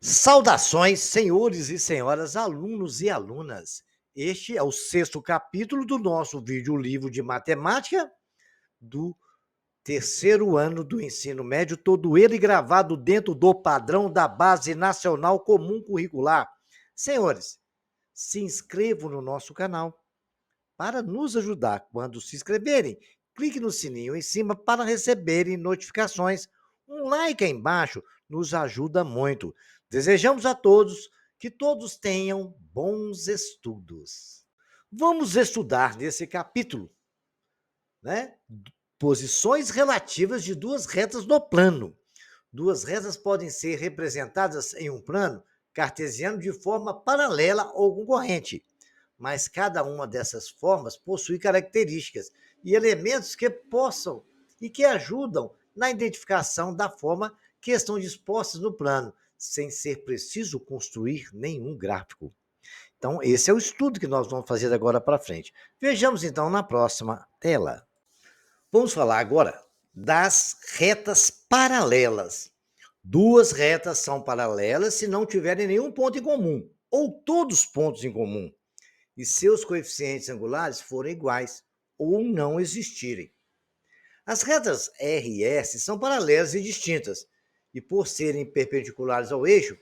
Saudações, senhores e senhoras, alunos e alunas. Este é o sexto capítulo do nosso vídeo-livro de matemática do terceiro ano do ensino médio, todo ele gravado dentro do padrão da Base Nacional Comum Curricular. Senhores, se inscrevam no nosso canal para nos ajudar. Quando se inscreverem, clique no sininho em cima para receberem notificações. Um like aí embaixo nos ajuda muito. Desejamos a todos que todos tenham bons estudos. Vamos estudar nesse capítulo, né? Posições relativas de duas retas no plano. Duas retas podem ser representadas em um plano cartesiano de forma paralela ou concorrente, mas cada uma dessas formas possui características e elementos que possam e que ajudam na identificação da forma que estão dispostas no plano, sem ser preciso construir nenhum gráfico. Então, esse é o estudo que nós vamos fazer agora para frente. Vejamos então na próxima tela. Vamos falar agora das retas paralelas. Duas retas são paralelas se não tiverem nenhum ponto em comum, ou todos os pontos em comum, e seus coeficientes angulares forem iguais ou não existirem. As retas R e S são paralelas e distintas, e por serem perpendiculares ao eixo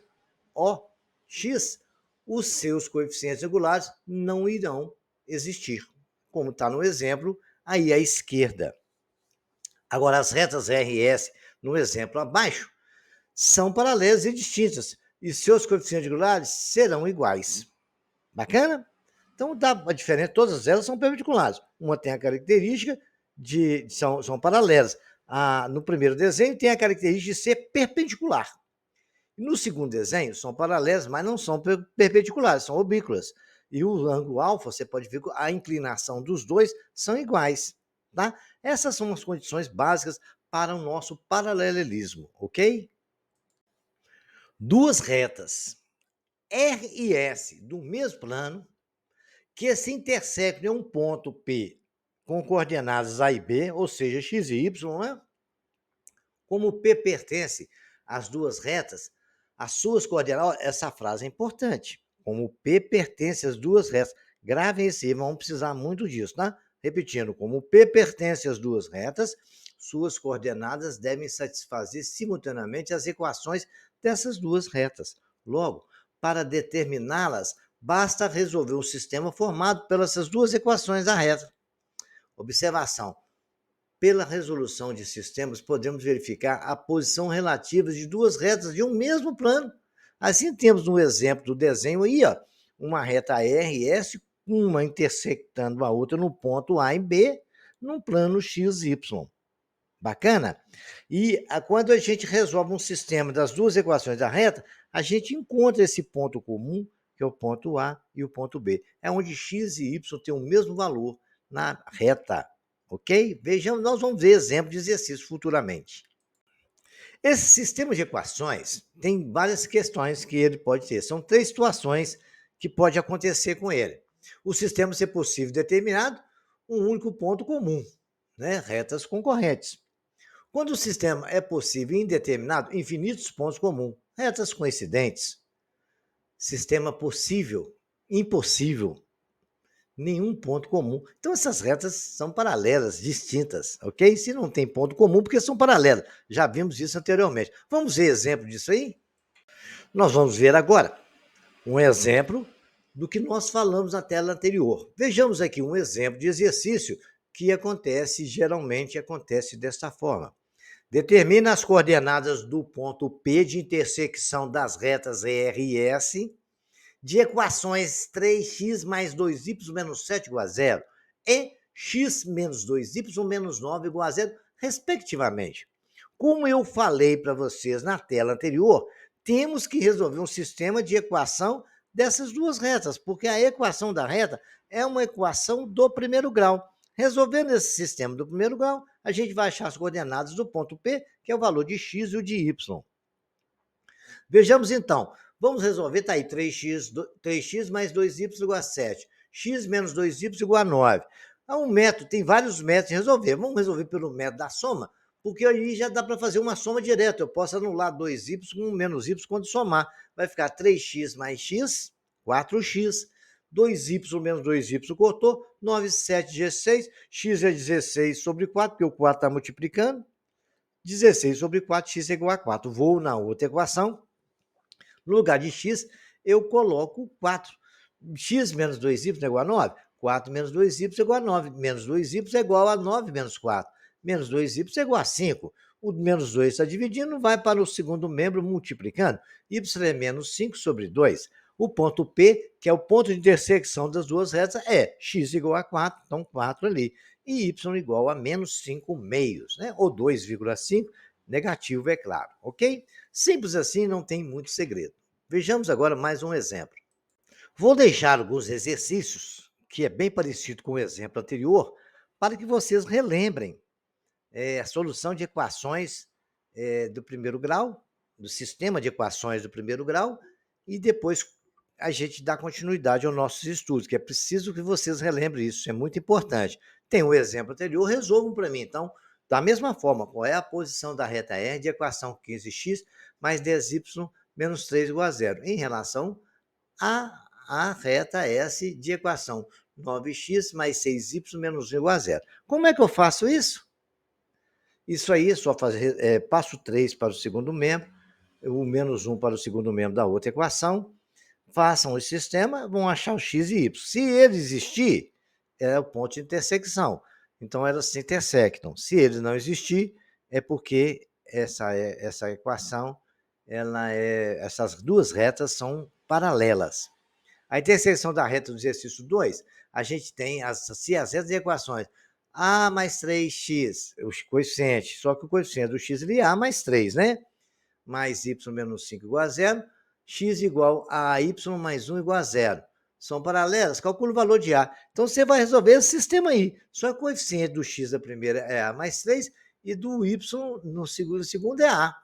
OX, os seus coeficientes angulares não irão existir, como está no exemplo aí à esquerda. Agora, as retas R e S, no exemplo abaixo, são paralelas e distintas, e seus coeficientes angulares serão iguais. Bacana? Então, dá a diferença, todas elas são perpendiculares. Uma tem a característica são paralelas. No primeiro desenho tem a característica de ser perpendicular. No segundo desenho, são paralelas, mas não são perpendiculares, são oblíquas. E o ângulo alfa, você pode ver que a inclinação dos dois são iguais. Tá? Essas são as condições básicas para o nosso paralelismo, ok? Duas retas R e S do mesmo plano que se intersectam em um ponto P com coordenadas A e B, ou seja, x e y, né? Como P pertence às duas retas, as suas coordenadas, essa frase é importante. Como P pertence às duas retas. Gravem esse aí, vamos precisar muito disso, tá? Repetindo, como P pertence às duas retas, suas coordenadas devem satisfazer simultaneamente as equações dessas duas retas. Logo, para determiná-las, basta resolver um sistema formado pelas duas equações da reta. Observação. Pela resolução de sistemas, podemos verificar a posição relativa de duas retas de um mesmo plano. Assim, temos no exemplo do desenho aí, ó, uma reta R e S, uma intersectando a outra no ponto A e B, num plano XY. Bacana? E quando a gente resolve um sistema das duas equações da reta, a gente encontra esse ponto comum, que é o ponto A e o ponto B. É onde x e y têm o mesmo valor na reta. Ok? Vejamos, nós vamos ver exemplo de exercício futuramente. Esse sistema de equações tem várias questões que ele pode ter. São três situações que pode acontecer com ele. O sistema ser possível determinado, um único ponto comum, né? Retas concorrentes. Quando o sistema é possível e indeterminado, infinitos pontos comuns, retas coincidentes. Sistema possível, impossível, nenhum ponto comum. Então, essas retas são paralelas, distintas, ok? Se não tem ponto comum, porque são paralelas. Já vimos isso anteriormente. Vamos ver exemplo disso aí? Nós vamos ver agora um exemplo do que nós falamos na tela anterior. Vejamos aqui um exemplo de exercício que geralmente acontece desta forma. Determina as coordenadas do ponto P de intersecção das retas R e S de equações 3x mais 2y menos 7 igual a 0 e x menos 2y menos 9 igual a 0, respectivamente. Como eu falei para vocês na tela anterior, temos que resolver um sistema de equação dessas duas retas, porque a equação da reta é uma equação do primeiro grau. Resolvendo esse sistema do primeiro grau, a gente vai achar as coordenadas do ponto P, que é o valor de x e o de y. Vejamos então, vamos resolver, está aí 3x mais 2y igual a 7, x menos 2y igual a 9. Há um método, tem vários métodos de resolver. Vamos resolver pelo método da soma, porque aí já dá para fazer uma soma direta. Eu posso anular 2y com menos y quando somar. Vai ficar 3x mais x, 4x. 2y menos 2y cortou, 9, 7, 16. X é 16 sobre 4, porque o 4 está multiplicando. 16 sobre 4, x é igual a 4. Vou na outra equação. No lugar de x, eu coloco 4. X menos 2y é igual a 9. 4 menos 2y é igual a 9. Menos 2y é igual a 9 menos 4. Menos 2y é igual a 5. O menos 2 está dividindo, vai para o segundo membro multiplicando. Y é menos 5 sobre 2. O ponto P, que é o ponto de intersecção das duas retas, é x igual a 4, então 4 ali. E y igual a menos 5 meios, né? Ou 2,5, negativo, é claro, ok? Simples assim, não tem muito segredo. Vejamos agora mais um exemplo. Vou deixar alguns exercícios, que é bem parecido com o exemplo anterior, para que vocês relembrem a solução de equações do primeiro grau, do sistema de equações do primeiro grau, e depois a gente dá continuidade aos nossos estudos, que é preciso que vocês relembrem isso, é muito importante. Tem um exemplo anterior, resolvam para mim. Então, da mesma forma, qual é a posição da reta R de equação 15x mais 10y menos 3 igual a zero, em relação à reta S de equação 9x mais 6y menos 1 igual a zero. Como é que eu faço isso? Isso aí é só fazer passo 3 para o segundo membro, o menos 1 para o segundo membro da outra equação. Façam o sistema, vão achar o x e y. Se ele existir, é o ponto de intersecção. Então, elas se intersectam. Se ele não existir, é porque essa equação, essas duas retas são paralelas. A interseção da reta do exercício 2, a gente tem se as retas de equações A mais 3x, os coeficientes, só que o coeficiente do x é A mais 3, né? Mais y menos 5 igual a zero, x igual a y mais 1 igual a zero. São paralelas, calcula o valor de A. Então, você vai resolver esse sistema aí. Só que o coeficiente do x da primeira é A mais 3 e do y no segundo é A.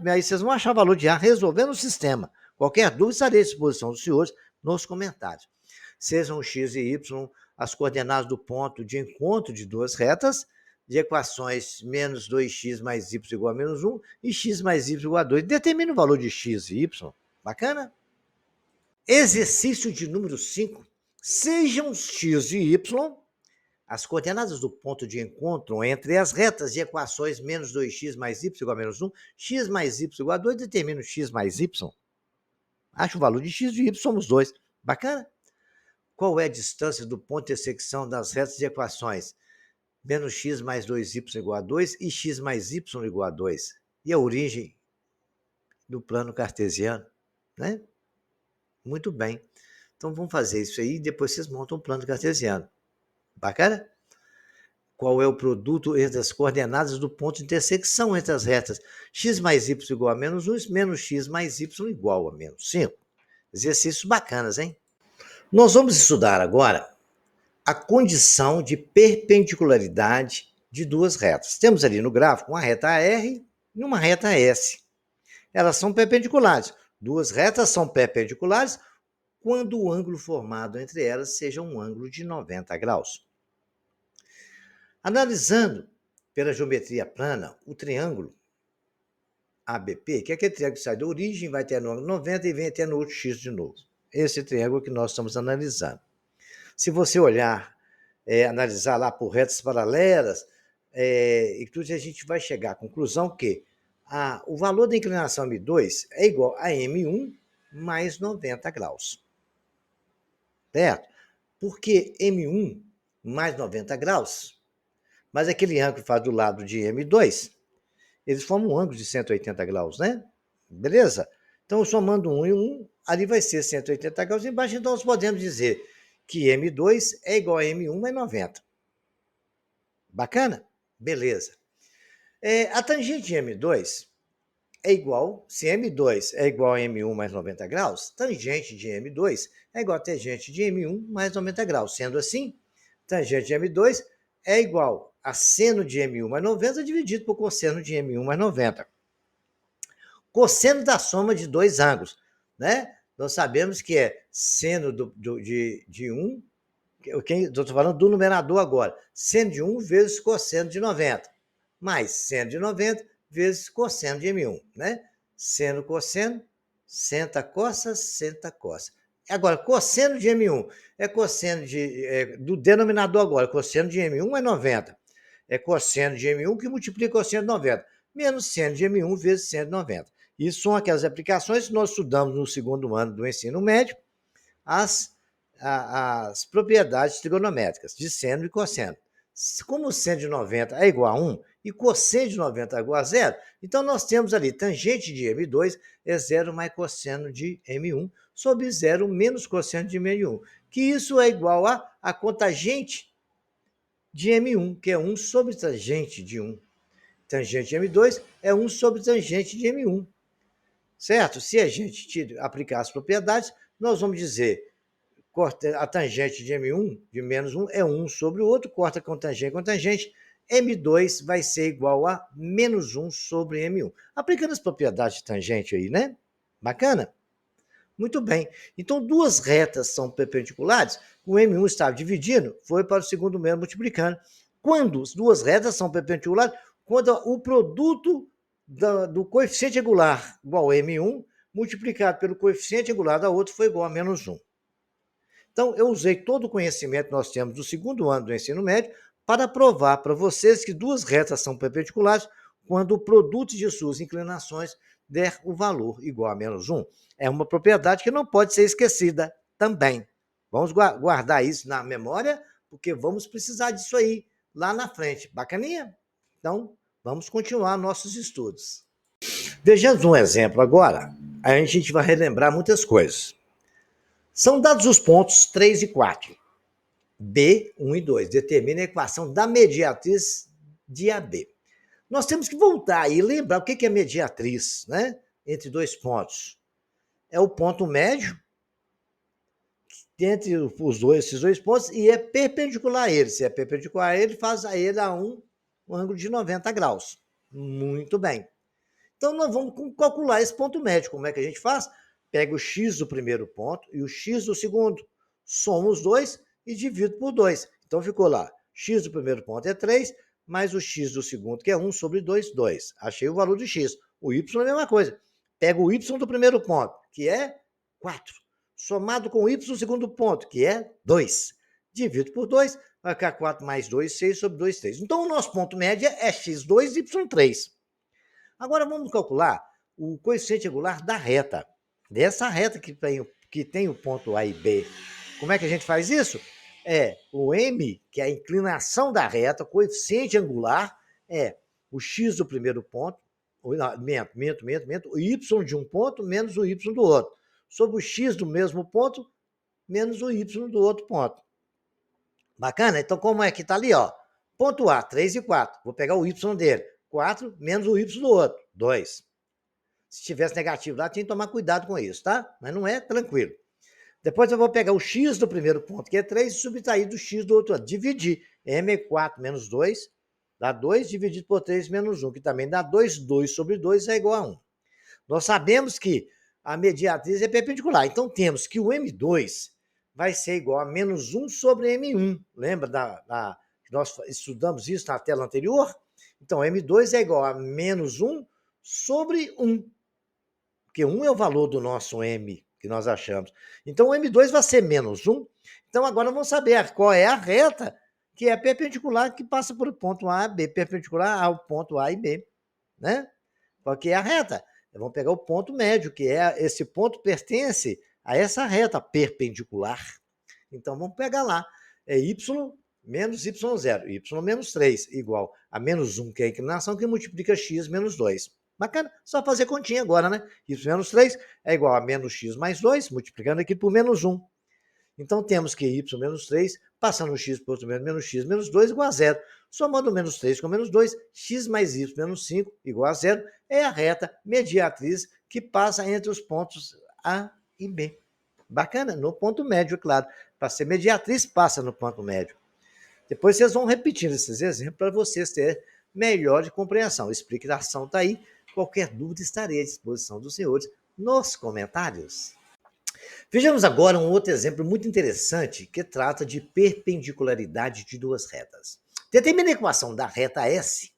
Aí vocês vão achar o valor de A resolvendo o sistema. Qualquer dúvida, estarei à disposição dos senhores nos comentários. Sejam x e y as coordenadas do ponto de encontro de duas retas, de equações menos 2x mais y igual a menos 1 e x mais y igual a 2. Determine o valor de x e y. Bacana? Exercício de número 5. Sejam x e y as coordenadas do ponto de encontro entre as retas de equações menos 2x mais y igual a menos 1, x mais y igual a 2, determina o x mais y. Acho o valor de x e y, somos 2. Bacana? Qual é a distância do ponto de intersecção das retas de equações menos x mais 2y igual a 2 e x mais y igual a 2? E a origem do plano cartesiano, né? Muito bem. Então, vamos fazer isso aí e depois vocês montam um plano cartesiano. Bacana? Qual é o produto entre as coordenadas do ponto de intersecção entre as retas x mais y igual a menos 1 e menos x mais y igual a menos 5? Exercícios bacanas, hein? Nós vamos estudar agora a condição de perpendicularidade de duas retas. Temos ali no gráfico uma reta R e uma reta S. Elas são perpendiculares. Duas retas são perpendiculares quando o ângulo formado entre elas seja um ângulo de 90 graus. Analisando pela geometria plana o triângulo ABP, que é aquele triângulo que sai da origem, vai ter no ângulo 90 e vem até no outro X de novo. Esse triângulo que nós estamos analisando. Se você olhar, analisar lá por retas paralelas, e tudo, a gente vai chegar à conclusão que o valor da inclinação M2 é igual a M1 mais 90 graus. Certo? Por que M1 mais 90 graus? Mas aquele ângulo que faz do lado de M2, eles formam um ângulo de 180 graus, né? Beleza? Então, somando 1 e 1, ali vai ser 180 graus embaixo, então nós podemos dizer que M2 é igual a M1 mais 90. Bacana? Beleza. A tangente de M2 é igual, se M2 é igual a M1 mais 90 graus, tangente de M2 é igual a tangente de M1 mais 90 graus. Sendo assim, tangente de M2 é igual a seno de M1 mais 90 dividido por cosseno de M1 mais 90. Cosseno da soma de dois ângulos, né? Nós sabemos que é seno de 1, estou falando do numerador agora, seno de 1 vezes cosseno de 90. mais seno de 90 vezes cosseno de M1, né? Seno, cosseno, senta, cossa, senta, cossa. Agora, cosseno de M1 é cosseno do denominador agora, cosseno de M1 é 90. É cosseno de M1 que multiplica cosseno de 90, menos seno de M1 vezes seno de 90. Isso são aquelas aplicações que nós estudamos no segundo ano do ensino médio, as propriedades trigonométricas de seno e cosseno. Como o seno de 90 é igual a 1 e cosseno de 90 é igual a 0, então nós temos ali tangente de M2 é 0 mais cosseno de M1 sobre 0 menos cosseno de M1, que isso é igual a cotangente de M1, que é 1 sobre tangente de 1. Tangente de M2 é 1 sobre tangente de M1. Certo? Se a gente aplicar as propriedades, nós vamos dizer a tangente de M1, de menos 1, é 1 sobre o outro, corta com tangente, M2 vai ser igual a menos 1 sobre M1. Aplicando as propriedades de tangente aí, né? Bacana? Muito bem. Então, duas retas são perpendiculares, o M1 estava dividindo, foi para o segundo membro multiplicando. Quando as duas retas são perpendiculares, quando o produto do coeficiente angular igual a M1, multiplicado pelo coeficiente angular da outra, foi igual a menos 1. Então, eu usei todo o conhecimento que nós temos do segundo ano do ensino médio para provar para vocês que duas retas são perpendiculares quando o produto de suas inclinações der o valor igual a menos 1. É uma propriedade que não pode ser esquecida também. Vamos guardar isso na memória, porque vamos precisar disso aí lá na frente. Bacaninha? Então, vamos continuar nossos estudos. Vejamos um exemplo agora. Aí a gente vai relembrar muitas coisas. São dados os pontos 3 e 4. B, 1 e 2. Determina a equação da mediatriz de AB. Nós temos que voltar e lembrar o que é mediatriz, né? Entre dois pontos. É o ponto médio entre esses dois pontos e é perpendicular a ele. Se é perpendicular a ele, faz a ele um ângulo de 90 graus. Muito bem. Então, nós vamos calcular esse ponto médio. Como é que a gente faz? Pega o x do primeiro ponto e o x do segundo. Soma os dois e divido por 2. Então, ficou lá. X do primeiro ponto é 3, mais o x do segundo, que é 1 sobre 2, 2. Achei o valor do x. O y é a mesma coisa. Pega o y do primeiro ponto, que é 4. Somado com o y do segundo ponto, que é 2. Divido por 2, vai ficar 4 mais 2, 6 sobre 2, 3. Então, o nosso ponto médio é x2 e y3. Agora, vamos calcular o coeficiente angular da reta. Dessa reta que tem o ponto A e B. Como é que a gente faz isso? É o M, que é a inclinação da reta, o coeficiente angular, é o x do primeiro ponto, o y de um ponto menos o y do outro, sobre o x do mesmo ponto menos o y do outro ponto. Bacana? Então, como é que está ali? Ó, ponto A, 3 e 4. Vou pegar o y dele. 4 menos o y do outro, 2. Se tivesse negativo lá, tinha que tomar cuidado com isso, tá? Mas não é, tranquilo. Depois eu vou pegar o x do primeiro ponto, que é 3, e subtrair do x do outro lado. Dividir. M é 4 menos 2, dá 2, dividido por 3 menos 1, que também dá 2. 2 sobre 2 é igual a 1. Nós sabemos que a mediatriz é perpendicular. Então, temos que o M2 vai ser igual a menos 1 sobre M1. Lembra que nós estudamos isso na tela anterior? Então, M2 é igual a menos 1 sobre 1. Porque 1 é o valor do nosso M que nós achamos. Então, o M2 vai ser menos 1. Então, agora vamos saber qual é a reta que é perpendicular, que passa por ponto A, B, perpendicular ao ponto A e B. Né? Qual que é a reta? Vamos pegar o ponto médio, que é esse ponto pertence a essa reta perpendicular. Então, vamos pegar lá. É y menos y0. Y menos 3 igual a menos 1, que é a inclinação, que multiplica x menos 2. Bacana? Só fazer continha agora, né? Y menos 3 é igual a menos x mais 2, multiplicando aqui por menos 1. Então, temos que y menos 3, passando o x por outro menos x menos 2 igual a 0. Somando menos 3 com menos 2, x mais y menos 5 igual a 0, é a reta mediatriz que passa entre os pontos A e B. Bacana? No ponto médio, claro. Para ser mediatriz, passa no ponto médio. Depois vocês vão repetindo esses exemplos para vocês terem melhor compreensão. A explicação está aí. Qualquer dúvida estarei à disposição dos senhores nos comentários. Vejamos agora um outro exemplo muito interessante que trata de perpendicularidade de duas retas. Determina a equação da reta S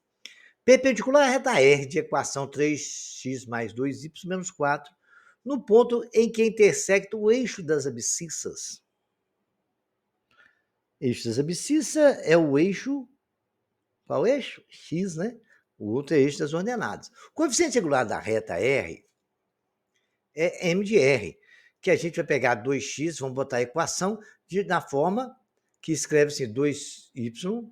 Perpendicular à reta R de equação 3x mais 2y menos 4, no ponto em que intersecta o eixo das abscissas. Eixo das abscissas é o eixo, qual eixo? X, né? O outro é eixo das ordenadas. O coeficiente angular da reta R é m de R, que a gente vai pegar 2x, vamos botar a equação na forma que escreve assim, 2y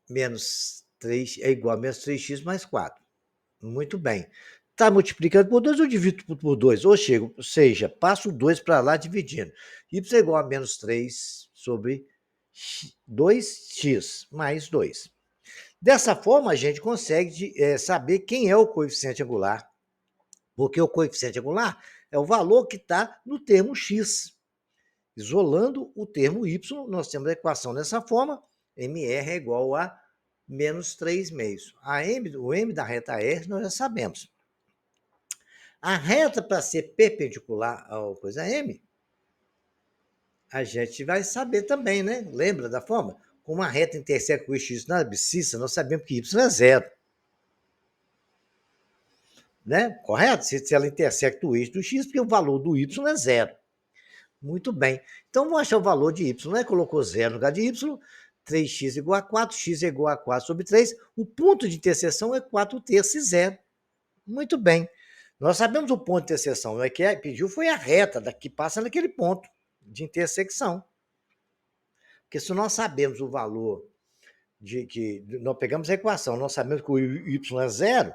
menos 3 é igual a menos 3x mais 4. Muito bem. Está multiplicando por 2, eu divido por 2, ou seja, passo o 2 para lá dividindo. Y é igual a menos 3 sobre 2x mais 2. Dessa forma, a gente consegue saber quem é o coeficiente angular, porque o coeficiente angular é o valor que está no termo x. Isolando o termo y, nós temos a equação dessa forma, mr é igual a menos 3 meios. O m da reta R nós já sabemos. A reta, para ser perpendicular ao coisa M, a gente vai saber também, né? Lembra da forma? Como a reta intersecta o x na abscissa, nós sabemos que y é zero. Né? Correto? Se ela intersecta o eixo do x, porque o valor do y é zero. Muito bem. Então, vamos achar o valor de y, né? Colocou zero no lugar de y, 3x igual a 4, x é igual a 4 sobre 3. O ponto de interseção é 4 terços e zero. Muito bem. Nós sabemos o ponto de interseção, né? Que pediu foi a reta que passa naquele ponto de intersecção. Porque se nós sabemos o valor nós pegamos a equação, nós sabemos que o y é zero,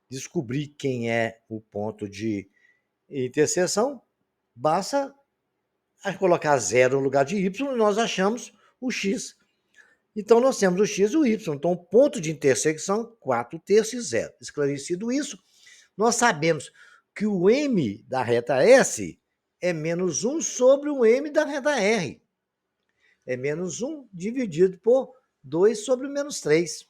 descobrir quem é o ponto de interseção, basta colocar zero no lugar de y e nós achamos o x. Então, nós temos o x e o y. Então, o ponto de intersecção, 4 terços e zero. Esclarecido isso, nós sabemos que o m da reta S é menos 1 sobre o m da reta R. É menos 1 dividido por 2 sobre o menos 3.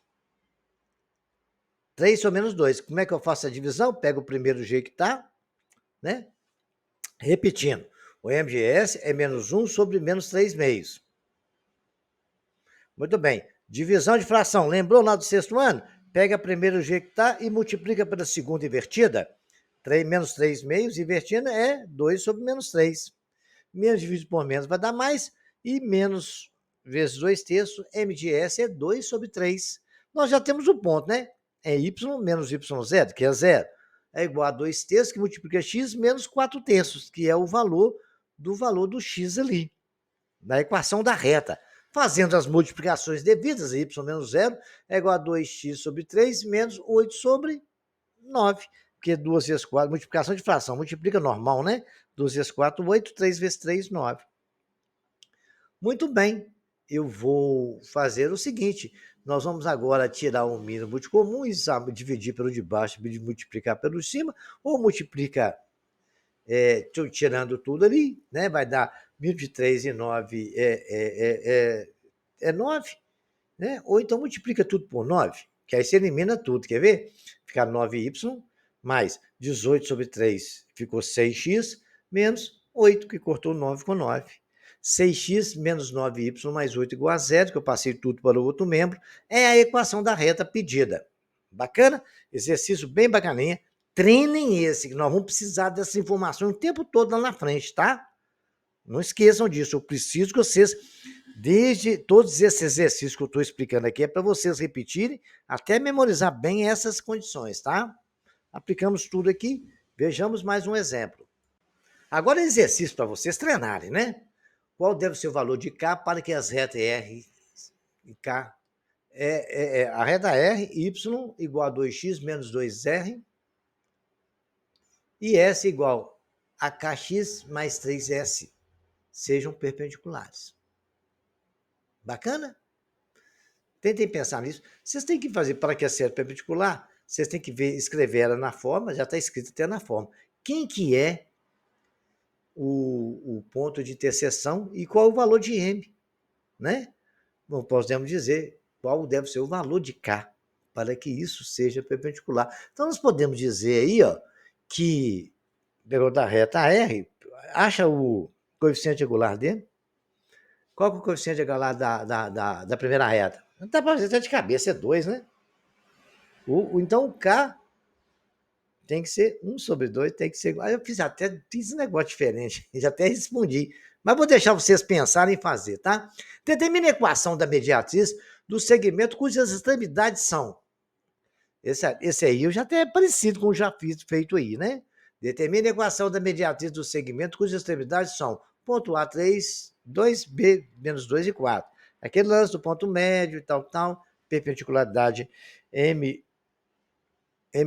3 sobre menos 2. Como é que eu faço a divisão? Pego o primeiro jeito que está, né? Repetindo, o m de S é menos 1 sobre menos 3 meios. Muito bem. Divisão de fração. Lembrou lá do sexto ano? Pega o primeiro jeito que está e multiplica pela segunda invertida. Menos 3 meios, invertida é 2 sobre menos 3. Menos dividido por menos vai dar mais. E menos vezes 2 terços, m de S é 2 sobre 3. Nós já temos o ponto, né? É y menos yz, que é zero. É igual a 2 terços, que multiplica x, menos 4 terços, que é o valor do x ali, da equação da reta. Fazendo as multiplicações devidas, y menos zero é igual a 2x sobre 3 menos 8 sobre 9. Porque 2 vezes 4, multiplicação de fração, multiplica normal, né? 2 vezes 4, 8, 3 vezes 3, 9. Muito bem, eu vou fazer o seguinte, nós vamos agora tirar o mínimo muito comum e dividir pelo de baixo e multiplicar pelo de cima, ou multiplica tirando tudo ali, né? Vai dar 1.003 e 9 é 9, né? Ou então multiplica tudo por 9, que aí você elimina tudo, quer ver? Fica 9y mais 18 sobre 3, ficou 6x, menos 8, que cortou 9 com 9. 6x menos 9y mais 8 igual a zero, que eu passei tudo para o outro membro, é a equação da reta pedida. Bacana? Exercício bem bacaninha. Treinem esse, que nós vamos precisar dessa informação o tempo todo lá na frente, tá? Não esqueçam disso, eu preciso que vocês, desde todos esses exercícios que eu estou explicando aqui, é para vocês repetirem, até memorizar bem essas condições, tá? Aplicamos tudo aqui, vejamos mais um exemplo. Agora exercício para vocês treinarem, né? Qual deve ser o valor de K para que as retas R e K... a reta R, Y igual a 2x menos 2R, e S igual a kx mais 3s sejam perpendiculares. Bacana? Tentem pensar nisso. Vocês têm que fazer, para que seja perpendicular, vocês têm que escrever ela na forma, já está escrito até na forma. Quem que é o ponto de interseção e qual o valor de M, né? Bom, podemos dizer qual deve ser o valor de K para que isso seja perpendicular. Então, nós podemos dizer aí, ó, que pegou da reta R, acha o coeficiente angular dele. Qual que é o coeficiente angular da primeira reta? Não dá para fazer até de cabeça, é 2, né? Então o K tem que ser 1 sobre 2, tem que ser. Aí eu fiz um negócio diferente, já até respondi. Mas vou deixar vocês pensarem em fazer, tá? Determine a equação da mediatriz do segmento cujas extremidades são. Esse aí eu já até é parecido com o já fiz feito aí, né? Determine a equação da mediatriz do segmento cujas extremidades são ponto A, 3, 2B, menos 2 e 4. Aquele lance do ponto médio e tal, perpendicularidade M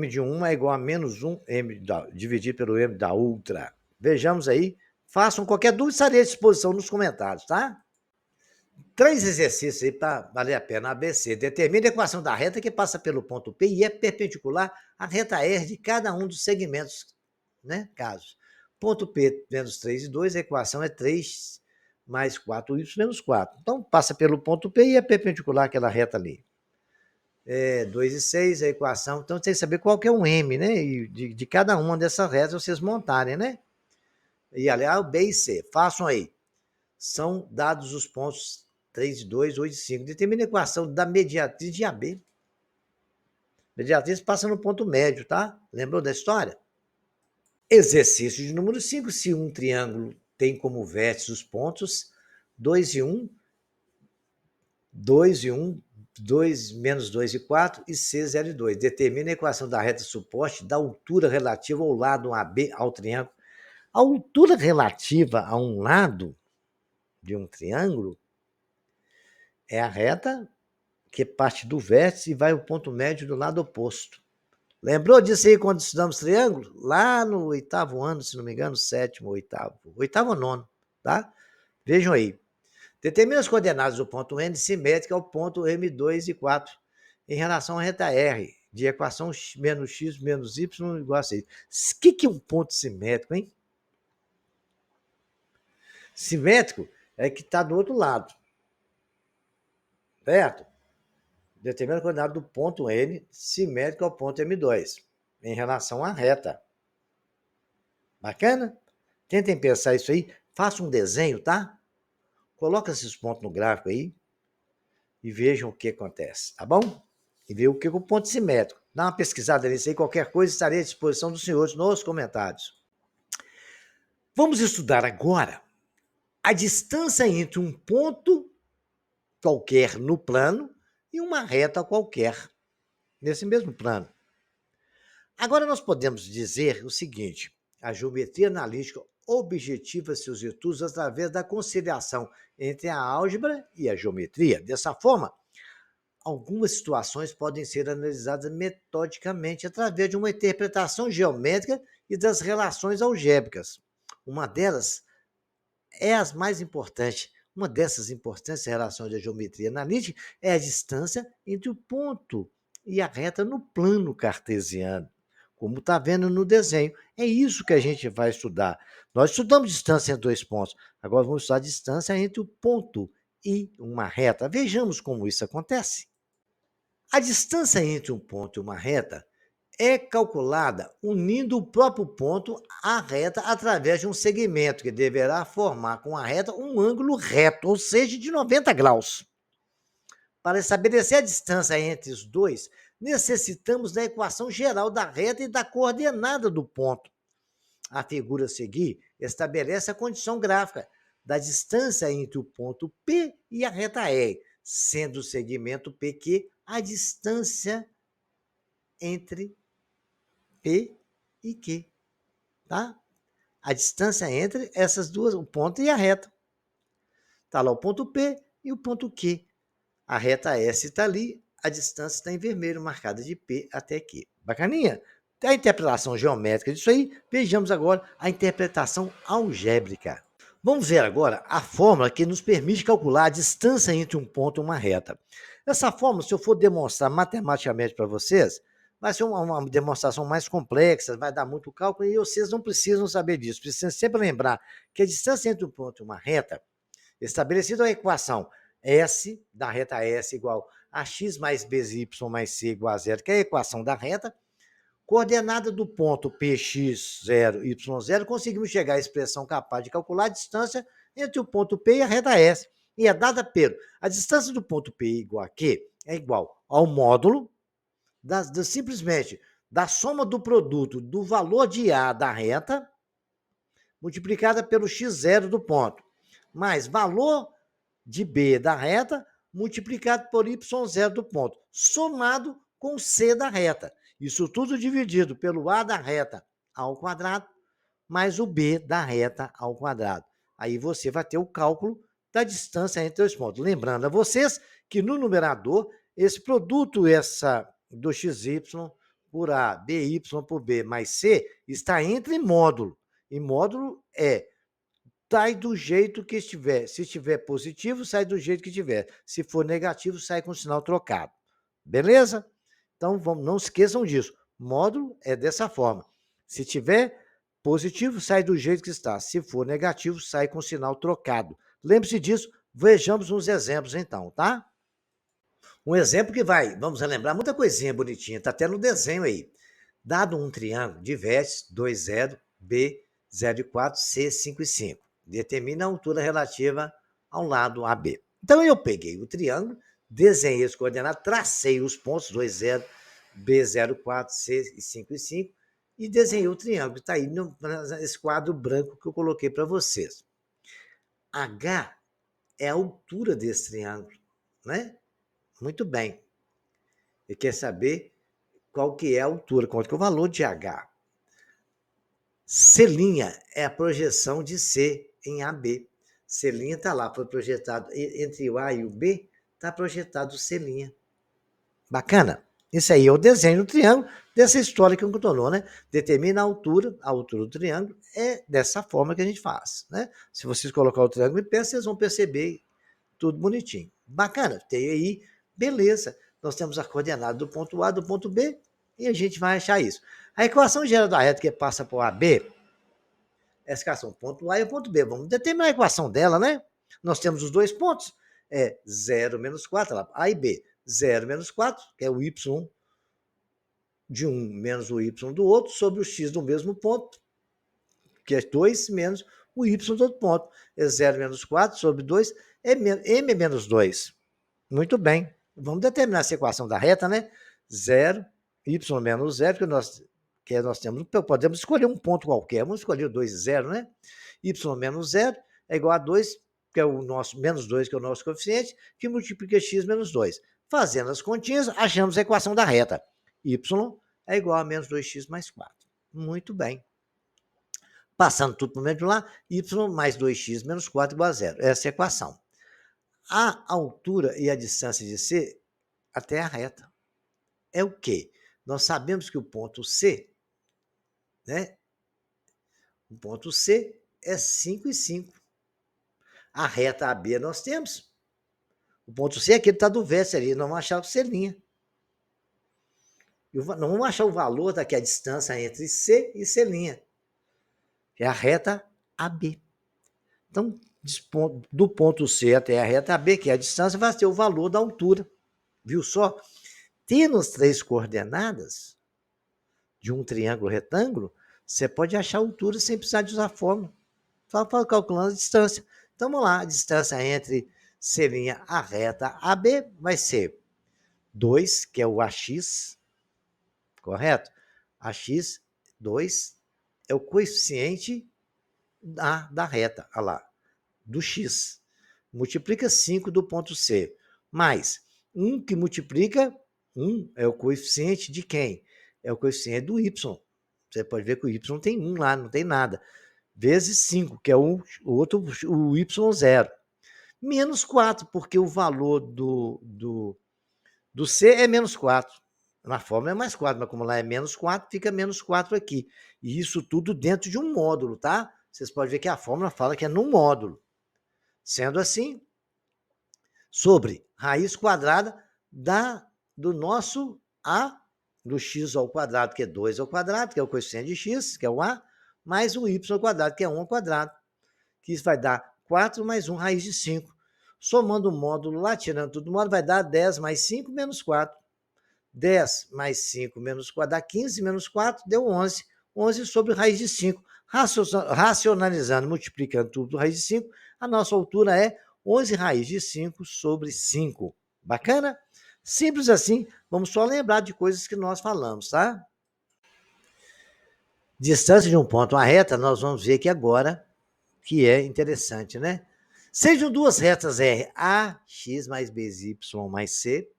de 1 é igual a menos 1 dividido pelo M da outra. Vejamos aí. Façam qualquer dúvida, estarei à disposição nos comentários, tá? 3 exercícios aí para valer a pena. ABC. Determine a equação da reta que passa pelo ponto P e é perpendicular à reta R de cada um dos segmentos, né? Casos. Ponto P menos 3 e 2, a equação é 3 mais 4y menos 4. Então, passa pelo ponto P e é perpendicular àquela reta ali. 2 e 6, a equação. Então, tem que saber qual que é o M, né? E de cada uma dessas retas vocês montarem, né? E, aliás, B e C. Façam aí. São dados os pontos 3 e 2, 8 e 5. Determine a equação da mediatriz de AB. Mediatriz passa no ponto médio, tá? Lembrou da história? Exercício de número 5. Se um triângulo tem como vértice os pontos 2 e 1, 2 e 1, 2 menos 2 e 4 e C, 0 e 2. Determine a equação da reta suposte da altura relativa ao lado AB ao triângulo. A altura relativa a um lado de um triângulo é a reta que parte do vértice e vai ao ponto médio do lado oposto. Lembrou disso aí quando estudamos triângulo? Lá no 8º ano, se não me engano, 7º, 8º ou 9º, tá? Vejam aí. Determina as coordenadas do ponto N simétrica ao ponto M2 e 4 em relação à reta R, de equação menos x menos y igual a 6. O que é um ponto simétrico, hein? Simétrico é que está do outro lado, certo? Determina a coordenada do ponto N simétrico ao ponto M2 em relação à reta. Bacana? Tentem pensar isso aí. Faça um desenho, tá? Coloca esses pontos no gráfico aí e vejam o que acontece, tá bom? E ver o que é o ponto simétrico. Dá uma pesquisada nisso aí, qualquer coisa estarei à disposição dos senhores nos comentários. Vamos estudar agora a distância entre um ponto qualquer no plano e uma reta qualquer nesse mesmo plano. Agora nós podemos dizer o seguinte: a geometria analítica objetiva seus estudos através da conciliação entre a álgebra e a geometria. Dessa forma, algumas situações podem ser analisadas metodicamente através de uma interpretação geométrica e das relações algébricas. Uma delas é as mais importantes. Uma dessas importantes relações da geometria analítica é a distância entre o ponto e a reta no plano cartesiano, como está vendo no desenho. É isso que a gente vai estudar. Nós estudamos distância entre dois pontos, agora vamos estudar a distância entre o ponto e uma reta. Vejamos como isso acontece. A distância entre um ponto e uma reta é calculada unindo o próprio ponto à reta através de um segmento que deverá formar com a reta um ângulo reto, ou seja, de 90 graus. Para estabelecer a distância entre os dois, necessitamos da equação geral da reta e da coordenada do ponto. A figura a seguir estabelece a condição gráfica da distância entre o ponto P e a reta R, sendo o segmento PQ a distância entre P e Q, tá? A distância entre essas duas, o ponto e a reta. Está lá o ponto P e o ponto Q. A reta S está ali, a distância está em vermelho, marcada de P até Q. Bacaninha? A interpretação geométrica disso aí, vejamos agora a interpretação algébrica. Vamos ver agora a fórmula que nos permite calcular a distância entre um ponto e uma reta. Essa fórmula, se eu for demonstrar matematicamente para vocês, vai ser uma demonstração mais complexa, vai dar muito cálculo e vocês não precisam saber disso. Precisam sempre lembrar que a distância entre um ponto e uma reta, estabelecida a equação S, da reta S igual a x mais bzy mais c igual a zero, que é a equação da reta, coordenada do ponto px0, y0, conseguimos chegar à expressão capaz de calcular a distância entre o ponto P e a reta S. E é dada pelo a distância do ponto P igual a Q é igual ao módulo simplesmente da soma do produto do valor de A da reta multiplicada pelo x0 do ponto, mais valor de B da reta multiplicado por y0 do ponto, somado com C da reta. Isso tudo dividido pelo A da reta ao quadrado, mais o B da reta ao quadrado. Aí você vai ter o cálculo da distância entre os pontos. Lembrando a vocês que no numerador, esse produto do xy por A, by por B mais C, está entre módulo. E módulo sai do jeito que estiver. Se estiver positivo, sai do jeito que estiver. Se for negativo, sai com o sinal trocado. Beleza? Então, não esqueçam disso. Módulo é dessa forma. Se tiver positivo, sai do jeito que está. Se for negativo, sai com o sinal trocado. Lembre-se disso. Vejamos uns exemplos, então, tá? Um exemplo que vamos relembrar muita coisinha bonitinha. Está até no desenho aí. Dado um triângulo de vértices 2, 0, B, 0 e 4, C, 5 e 5. Determina a altura relativa ao lado AB. Então, eu peguei o triângulo, desenhei as coordenadas, tracei os pontos 2, 0, B, 0, 4, C, 5 e 5, e desenhei o triângulo. Está aí nesse quadro branco que eu coloquei para vocês. H é a altura desse triângulo, né? Muito bem. Você quer saber qual que é a altura, qual que é o valor de H. C' é a projeção de C em AB. C' está lá, foi projetado entre o A e o B, está projetado C'. Bacana? Isso aí é o desenho do triângulo, dessa história que eu contou, né? Determina a altura do triângulo, é dessa forma que a gente faz, né? Se vocês colocar o triângulo em pé, vocês vão perceber tudo bonitinho. Bacana? Tem aí, beleza. Nós temos a coordenada do ponto A, do ponto B, e a gente vai achar isso. A equação geral da reta que passa por AB, essa equação, ponto A e o ponto B. Vamos determinar a equação dela, né? Nós temos os dois pontos, 0 menos 4, lá, A e B. 0 menos 4, que é o y de um menos o y do outro, sobre o x do mesmo ponto, que é 2 menos o y do outro ponto. É 0 menos 4 sobre 2, é m menos 2. Muito bem. Vamos determinar essa equação da reta, né? 0, y menos 0, que nós temos, podemos escolher um ponto qualquer. Vamos escolher o 2 e 0, né? Y menos 0 é igual a 2, que é o nosso, menos 2, que é o nosso coeficiente, que multiplica x menos 2. Fazendo as continhas, achamos a equação da reta. Y é igual a menos 2x mais 4. Muito bem. Passando tudo para o meio de lá, y mais 2x menos 4 igual a 0. Essa é a equação. A altura e a distância de C até a reta é o quê? Nós sabemos que o ponto C, né? O ponto C é 5 e 5. A reta AB nós temos. O ponto C é aquele que está do vértice ali. Nós vamos achar o C'. Não vamos achar o valor daqui, a distância entre C e C', que é a reta AB. Então, do ponto C até a reta AB, que é a distância, vai ter o valor da altura. Viu só? Tendo as 3 coordenadas de um triângulo retângulo, você pode achar a altura sem precisar de usar a fórmula. Só calculando a distância. Então, vamos lá. A distância entre C' a reta AB vai ser 2, que é o AX, correto? AX, 2, é o coeficiente da reta, olha lá, do X. Multiplica 5 do ponto C, mais 1 que multiplica, 1 é o coeficiente de quem? É o coeficiente do Y. Você pode ver que o Y tem 1 lá, não tem nada. Vezes 5, que é o Y0. Menos 4, porque o valor do C é menos 4. Na fórmula é mais 4, mas como lá é menos 4, fica menos 4 aqui. E isso tudo dentro de um módulo, tá? Vocês podem ver que a fórmula fala que é num módulo. Sendo assim, sobre raiz quadrada do nosso A, do x ao quadrado, que é 2 ao quadrado, que é o coeficiente de x, que é o A, mais o y ao quadrado, que é 1 ao quadrado. Que isso vai dar 4 mais 1 raiz de 5. Somando o módulo lá, tirando tudo do módulo, vai dar 10 mais 5 menos 4. 10 mais 5 menos 4 dá 15, menos 4 deu 11. 11 sobre raiz de 5. Racionalizando, multiplicando tudo por raiz de 5, a nossa altura é 11 raiz de 5 sobre 5. Bacana? Simples assim, vamos só lembrar de coisas que nós falamos, tá? Distância de um ponto a uma reta, nós vamos ver aqui agora, que é interessante, né? Sejam duas retas R, AX mais BY mais C,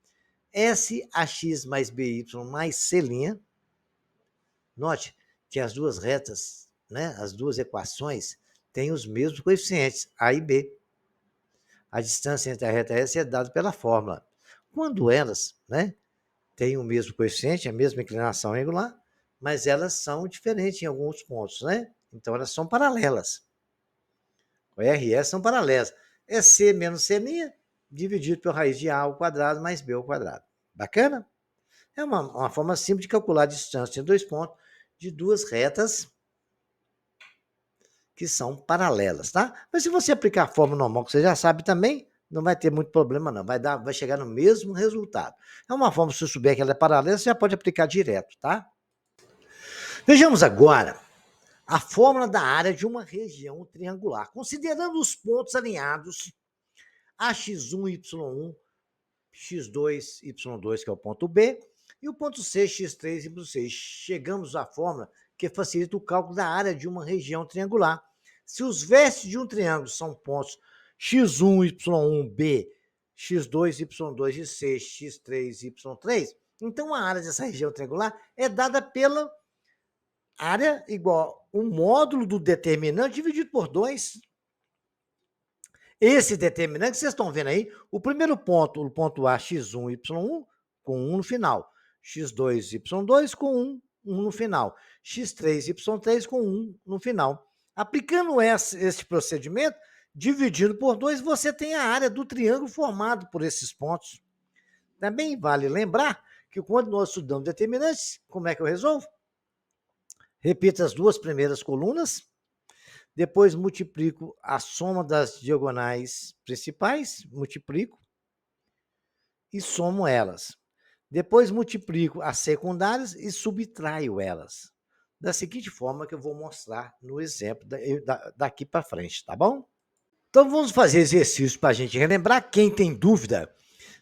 SAX mais BY mais C'. Note que as duas retas, né, as duas equações, têm os mesmos coeficientes, A e B. A distância entre a reta S é dada pela fórmula. Quando elas, né, têm o mesmo coeficiente, a mesma inclinação regular, mas elas são diferentes em alguns pontos, né? Então elas são paralelas. O R e S são paralelas. É C menos C' dividido pela raiz de A ao quadrado mais B ao quadrado. Bacana? É uma forma simples de calcular a distância entre dois pontos de duas retas que são paralelas, tá? Mas se você aplicar a fórmula normal, que você já sabe também, não vai ter muito problema não, vai chegar no mesmo resultado. É uma forma, se você souber que ela é paralela, você já pode aplicar direto, tá? Vejamos agora a fórmula da área de uma região triangular, considerando os pontos alinhados AX1, Y1, X2, Y2, que é o ponto B, e o ponto C, X3, Y6. Chegamos à fórmula que facilita o cálculo da área de uma região triangular. Se os vértices de um triângulo são pontos X1, Y1, B, X2, Y2 e C, X3, Y3, então a área dessa região triangular é dada pela área igual o módulo do determinante dividido por 2. Esse determinante que vocês estão vendo aí, o primeiro ponto, o ponto A, x1, y1, com 1 no final. x2, y2, com 1 no final. x3, y3, com 1 no final. Aplicando esse procedimento, dividindo por 2, você tem a área do triângulo formado por esses pontos. Também vale lembrar que quando nós estudamos determinantes, como é que eu resolvo? Repito as duas primeiras colunas, depois multiplico a soma das diagonais principais, multiplico e somo elas. Depois multiplico as secundárias e subtraio elas. Da seguinte forma que eu vou mostrar no exemplo daqui para frente, tá bom? Então vamos fazer exercício para a gente relembrar. Quem tem dúvida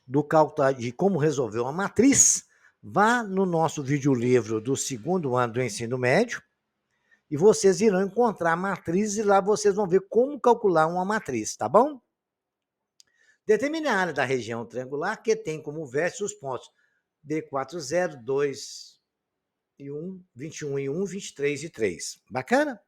do cálculo de como resolver uma matriz, vá no nosso videolivro do segundo ano do ensino médio, e vocês irão encontrar a matriz e lá vocês vão ver como calcular uma matriz, tá bom? Determine a área da região triangular que tem como vértice os pontos B4, 0, 2 e 1, 21 e 1, 23 e 3. Bacana?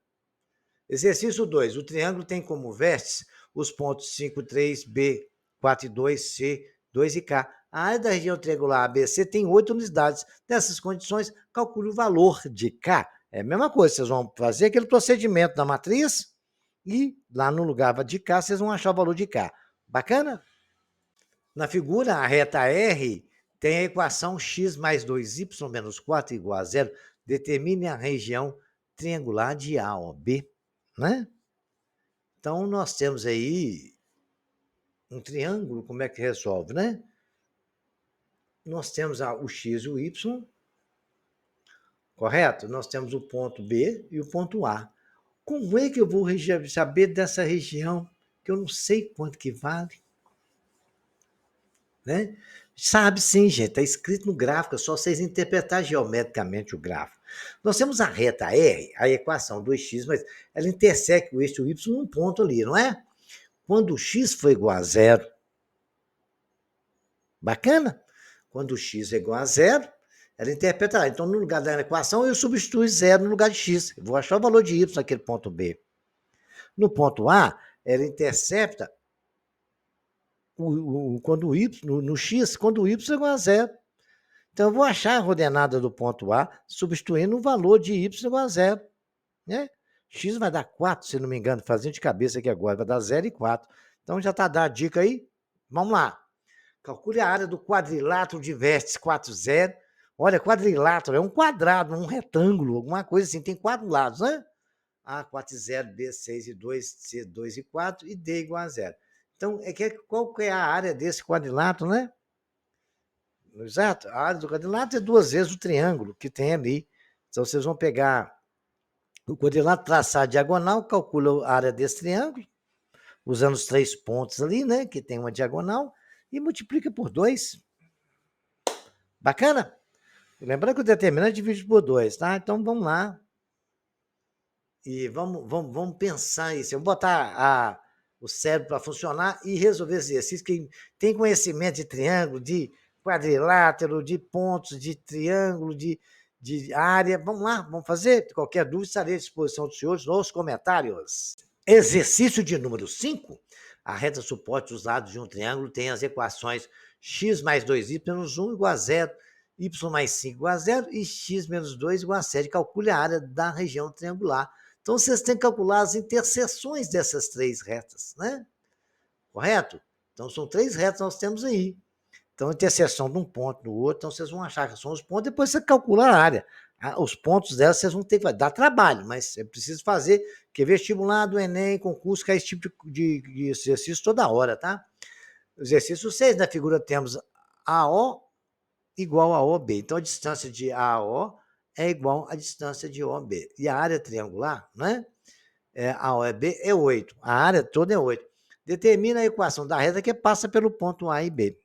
Exercício 2. O triângulo tem como vértice os pontos 5, 3, B, 4 e 2, C, 2 e K. A área da região triangular ABC tem 8 unidades. Nessas condições, calcule o valor de K. É a mesma coisa, vocês vão fazer aquele procedimento da matriz e lá no lugar de K, vocês vão achar o valor de K. Bacana? Na figura, a reta R tem a equação x mais 2y menos 4 igual a 0. Determine a região triangular de A ou B, né? Então, nós temos aí um triângulo, como é que resolve, né? Nós temos o x e o y, correto? Nós temos o ponto B e o ponto A. Como é que eu vou saber dessa região que eu não sei quanto que vale? Né? Sabe sim, gente, está escrito no gráfico, é só vocês interpretar geometricamente o gráfico. Nós temos a reta R, a equação 2x, mas ela interseca o eixo y num ponto ali, não é? Quando o x for igual a zero, bacana? Quando o x é igual a zero, ela interpretará. Então, no lugar da equação, eu substituo zero no lugar de x. Eu vou achar o valor de y naquele ponto B. No ponto A, ela intercepta quando o y, no x, quando o y é igual a zero. Então, eu vou achar a coordenada do ponto A, substituindo o valor de y igual a zero. Né? X vai dar 4, se não me engano, fazendo de cabeça aqui agora, vai dar 0 e 4. Então, já está dada a dica aí. Vamos lá. Calcule a área do quadrilátero de vértices 4, 0. Olha, quadrilátero é um quadrado, um retângulo, alguma coisa assim. Tem 4 lados, né? A, 4 e 0, B, 6 e 2, C, 2 e 4 e D igual a 0. Então, qual que é a área desse quadrilátero, né? Exato. A área do quadrilátero é 2 vezes o triângulo que tem ali. Então, vocês vão pegar o quadrilátero, traçar a diagonal, calcula a área desse triângulo, usando os 3 pontos ali, né? Que tem uma diagonal, e multiplica por 2. Bacana? Lembrando que o determinante divide por 2, tá? Então vamos lá e vamos pensar isso. Eu vou botar o cérebro para funcionar e resolver esse exercício. Quem tem conhecimento de triângulo, de quadrilátero, de pontos, de triângulo, de área, vamos lá, vamos fazer? Qualquer dúvida, estarei à disposição dos senhores nos comentários. Exercício de número 5. A reta suporte dos lados de um triângulo tem as equações x mais 2y menos 1 igual a 0, y mais 5 igual a 0 e x menos 2 igual a 7. Calcule a área da região triangular. Então, vocês têm que calcular as interseções dessas três retas, né? Correto? Então, são três retas que nós temos aí. Então, a interseção de um ponto no outro, então vocês vão achar que são os pontos, depois você calcula a área. Os pontos delas vocês vão ter que dar trabalho, mas é preciso fazer, que vestibulado, Enem, concurso, que é esse tipo de exercício toda hora, tá? Exercício 6, na figura temos AO igual a OB. Então, a distância de AO é igual à distância de OB. E a área triangular, né? A OB é 8. A área toda é 8. Determina a equação da reta que passa pelo ponto A e B.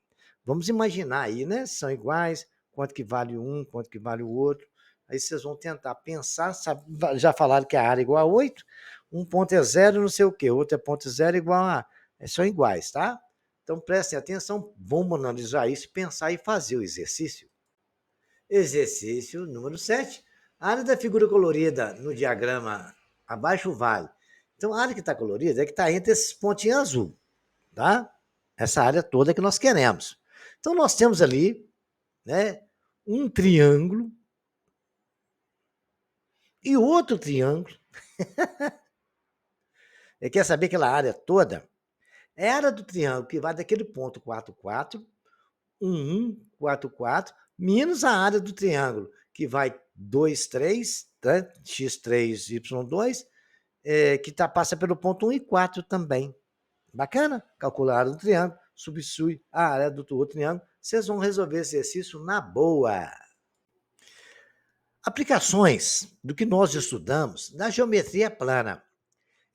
Vamos imaginar aí, né? São iguais, quanto que vale um, quanto que vale o outro. Aí vocês vão tentar pensar, sabe? Já falaram que a área é igual a 8, um ponto é zero, não sei o quê, outro é ponto zero igual a... São iguais, tá? Então prestem atenção, vamos analisar isso, pensar e fazer o exercício. Exercício número 7. A área da figura colorida no diagrama abaixo vale. Então, a área que está colorida é que está entre esses pontinhos azul, tá? Essa área toda que nós queremos. Então, nós temos ali, né, um triângulo e outro triângulo. Quer saber aquela área toda? É a área do triângulo que vai daquele ponto 4, 4, 1, 4, 4, menos a área do triângulo, que vai 2, 3, tá? X3, Y2, que passa pelo ponto 1 e 4 também. Bacana? Calcular a área do triângulo, substitui a área do outro triângulo. Vocês vão resolver esse exercício na boa. Aplicações do que nós estudamos na geometria plana.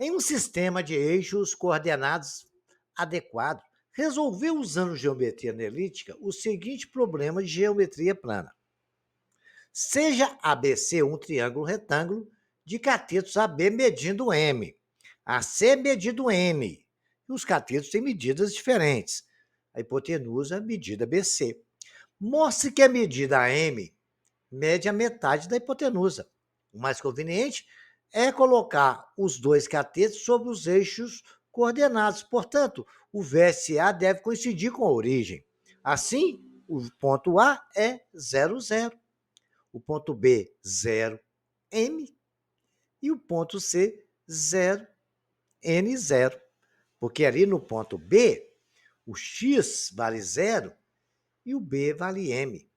Em um sistema de eixos coordenados adequado, resolveu usando geometria analítica o seguinte problema de geometria plana. Seja ABC um triângulo retângulo de catetos AB medindo M, AC medindo N. E os catetos têm medidas diferentes. A hipotenusa, medida BC. Mostre que a medida AM mede a metade da hipotenusa. O mais conveniente é colocar os dois catetos sobre os eixos coordenados. Portanto, o vértice A deve coincidir com a origem. Assim, o ponto A é 0, 0. O ponto B, 0, M. E o ponto C, 0, N, 0. Porque ali no ponto B, o X vale 0 e o B vale M.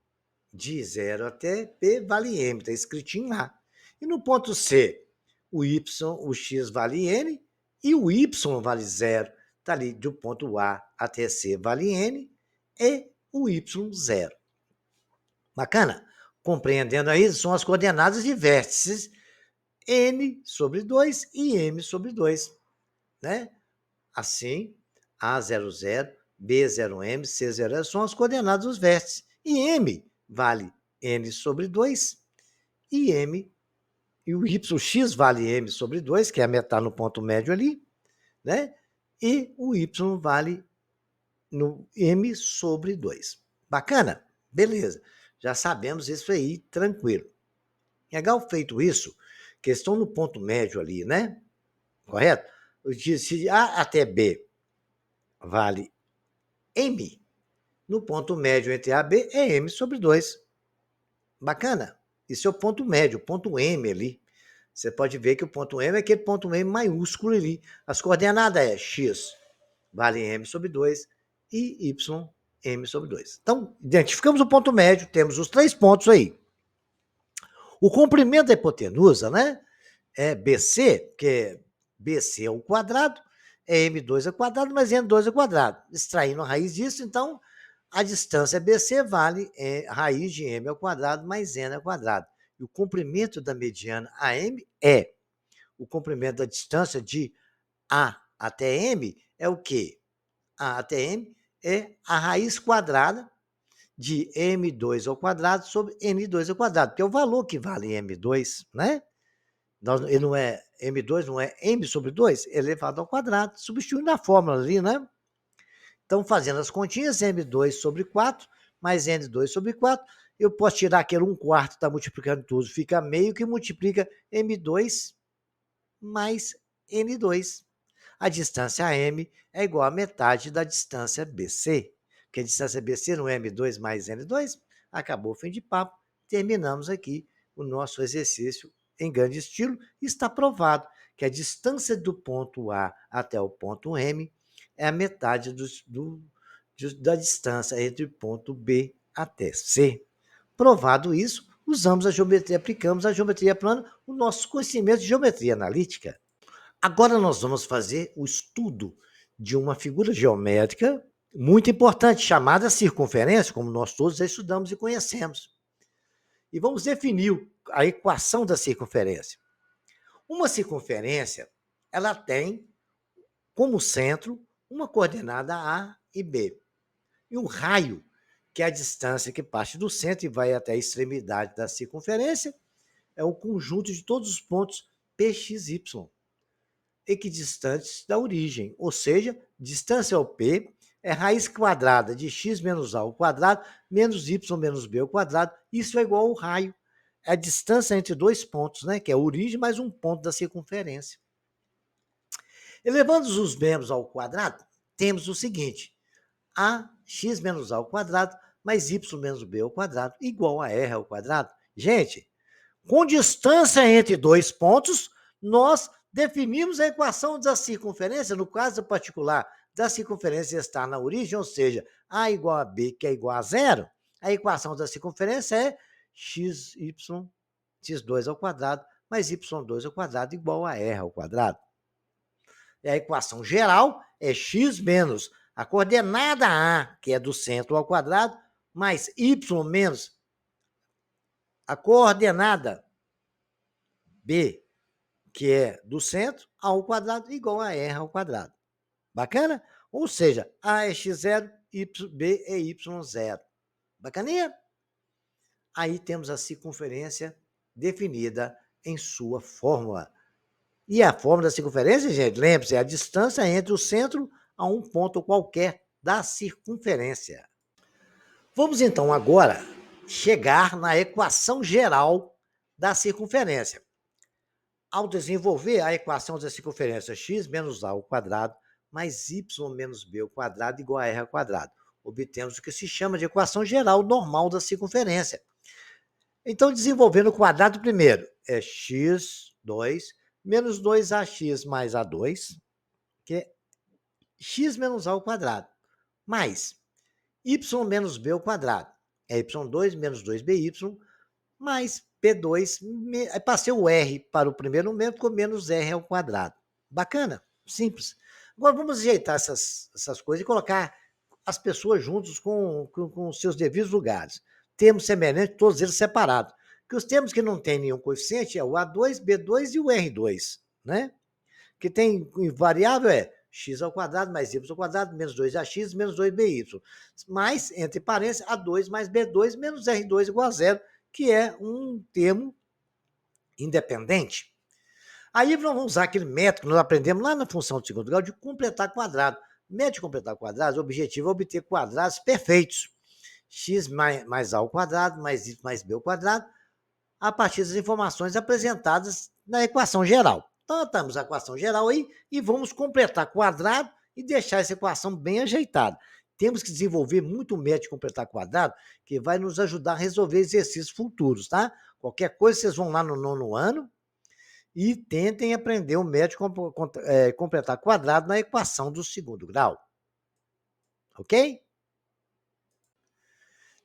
De 0 até P vale M, está escritinho lá. E no ponto C, o Y, o X vale N e o Y vale 0. Está ali do ponto A até C vale N e o Y 0. Bacana? Compreendendo aí, são as coordenadas de vértices N sobre 2 e M sobre 2. Né? Assim, A00, B0M, C0M são as coordenadas dos vértices. E M vale N sobre 2 e M, e o YX vale M sobre 2, que é a metade no ponto médio ali, né? E o Y vale no M sobre 2. Bacana? Beleza. Já sabemos isso aí, tranquilo. Legal feito isso, questão no ponto médio ali, né? Correto? Se A até B vale M, no ponto médio entre A e B é M sobre 2. Bacana? Isso é o ponto médio, o ponto M ali. Você pode ver que o ponto M é aquele ponto M maiúsculo ali. As coordenadas é X vale M sobre 2 e Y M sobre 2. Então, identificamos o ponto médio, temos os três pontos aí. O comprimento da hipotenusa, né? É BC, que BC é o quadrado, é M2 ao quadrado, mais N2 ao quadrado. Extraindo a raiz disso, então, a distância BC vale raiz de M ao quadrado mais N ao quadrado. E o comprimento da mediana AM é o comprimento da distância de A até M é o quê? A até M é a raiz quadrada de m2 ao quadrado sobre n2 ao quadrado, que é o valor que vale m2, né? Ele não é m2, não é m sobre 2 elevado ao quadrado, substituindo a fórmula ali, né? Então, fazendo as continhas, m2 sobre 4 mais n2 sobre 4, eu posso tirar aquele 1/4, está multiplicando tudo, fica meio que multiplica m2 mais n2. A distância m é igual à metade da distância BC, porque a distância BC não é m2 mais n2. Acabou o fim de papo, terminamos aqui o nosso exercício em grande estilo. Está provado que a distância do ponto A até o ponto M é a metade da distância entre o ponto B até C. Provado isso, usamos a geometria, aplicamos a geometria plana, o nosso conhecimento de geometria analítica. Agora nós vamos fazer o estudo de uma figura geométrica muito importante, chamada circunferência, como nós todos já estudamos e conhecemos. E vamos definir a equação da circunferência. Uma circunferência, ela tem como centro uma coordenada A e B. E um raio, que é a distância que parte do centro e vai até a extremidade da circunferência, é o conjunto de todos os pontos PXY, equidistantes da origem, ou seja, distância ao P é raiz quadrada de x menos a ao quadrado menos y menos b ao quadrado, isso é igual ao raio. É a distância entre dois pontos, né, que é a origem mais um ponto da circunferência. Elevando os membros ao quadrado, temos o seguinte: ax menos a ao quadrado mais y menos b ao quadrado igual a r ao quadrado. Gente, com distância entre dois pontos, nós definimos a equação da circunferência, no caso particular da circunferência está na origem, ou seja, A igual a B, que é igual a zero, a equação da circunferência é x2 ao quadrado mais y2 ao quadrado igual a r ao quadrado. E a equação geral é x menos a coordenada A, que é do centro ao quadrado, mais y menos a coordenada B, que é do centro, ao quadrado, igual a r ao quadrado. Bacana? Ou seja, A é x0, B é y0. Bacaninha? Aí temos a circunferência definida em sua fórmula. E a fórmula da circunferência, gente, lembre-se, é a distância entre o centro a um ponto qualquer da circunferência. Vamos então agora chegar na equação geral da circunferência. Ao desenvolver a equação da circunferência x menos a ao quadrado mais y menos b ao quadrado igual a r ao quadrado, obtemos o que se chama de equação geral normal da circunferência. Então, desenvolvendo o quadrado primeiro, é x2 menos 2ax mais a2, que é x menos a ao quadrado, mais y menos b ao quadrado, é y2 menos 2by, mais P2, passei o R para o primeiro membro, ficou menos R ao quadrado. Bacana? Simples. Agora vamos ajeitar essas coisas e colocar as pessoas juntos com seus devidos lugares. Termos semelhantes, todos eles separados. Porque os termos que não têm nenhum coeficiente é o A2, B2 e o R2, né? Que tem variável é x ao quadrado mais y ao quadrado menos 2ax menos 2by. Mais, entre parênteses, A2 mais B2 menos R2 igual a zero, que é um termo independente. Aí nós vamos usar aquele método que nós aprendemos lá na função de segundo grau de completar quadrado. O método de completar quadrados, o objetivo é obter quadrados perfeitos. X mais a ao quadrado, mais y mais b ao quadrado, a partir das informações apresentadas na equação geral. Então, estamos a equação geral aí e vamos completar quadrado e deixar essa equação bem ajeitada. Temos que desenvolver muito método de completar quadrado, que vai nos ajudar a resolver exercícios futuros, tá? Qualquer coisa, vocês vão lá no 9º ano e tentem aprender o método de completar quadrado na equação do segundo grau. Ok?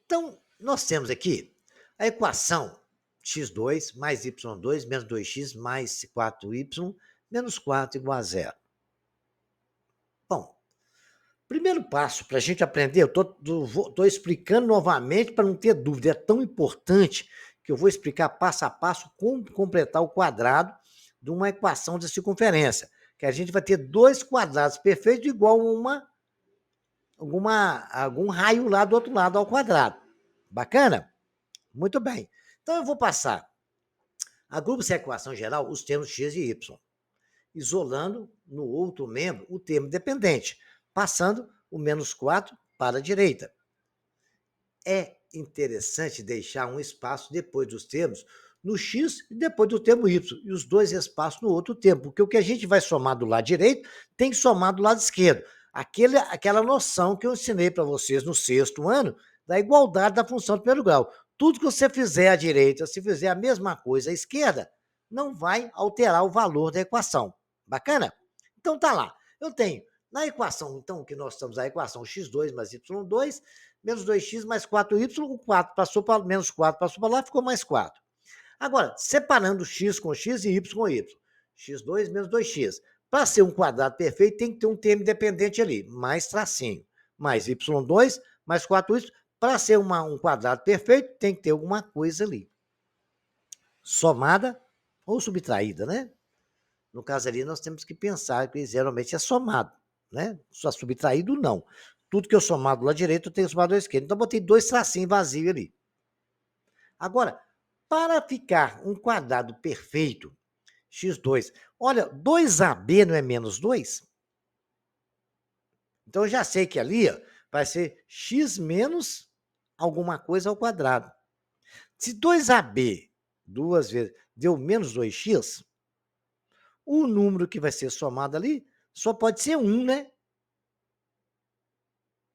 Então, nós temos aqui a equação x2 mais y2 menos 2x mais 4y menos 4 igual a zero. Bom, primeiro passo para a gente aprender, eu estou explicando novamente para não ter dúvida, é tão importante que eu vou explicar passo a passo como completar o quadrado de uma equação de circunferência, que a gente vai ter dois quadrados perfeitos igual a algum raio lá do outro lado ao quadrado. Bacana? Muito bem. Então, eu vou passar. Agrupa-se a equação geral os termos x e y, isolando no outro membro o termo dependente, passando o menos 4 para a direita. É interessante deixar um espaço depois dos termos no x e depois do termo y, e os dois espaços no outro termo, porque o que a gente vai somar do lado direito tem que somar do lado esquerdo. Aquela noção que eu ensinei para vocês no 6º ano da igualdade da função de primeiro grau. Tudo que você fizer à direita, se fizer a mesma coisa à esquerda, não vai alterar o valor da equação. Bacana? Então tá lá. Eu tenho na equação, então, que nós estamos a equação x2 mais y2, menos 2x mais 4y, o 4 passou para menos 4 passou para lá, ficou mais 4. Agora, separando x com x e y com y. x2 menos 2x. Para ser um quadrado perfeito, tem que ter um termo independente ali, mais tracinho. Mais y2, mais 4y. Para ser um quadrado perfeito, tem que ter alguma coisa ali. Somada ou subtraída, né? No caso ali, nós temos que pensar que geralmente é somado, né? Só subtraído, não. Tudo que eu somar do lado direito, eu tenho que somar do lado esquerdo. Então, eu botei 2 tracinhos vazios ali. Agora, para ficar um quadrado perfeito, x2, olha, 2AB não é menos 2? Então, eu já sei que ali ó, vai ser x menos alguma coisa ao quadrado. Se 2AB, duas vezes, deu menos 2x, o número que vai ser somado ali só pode ser 1, né?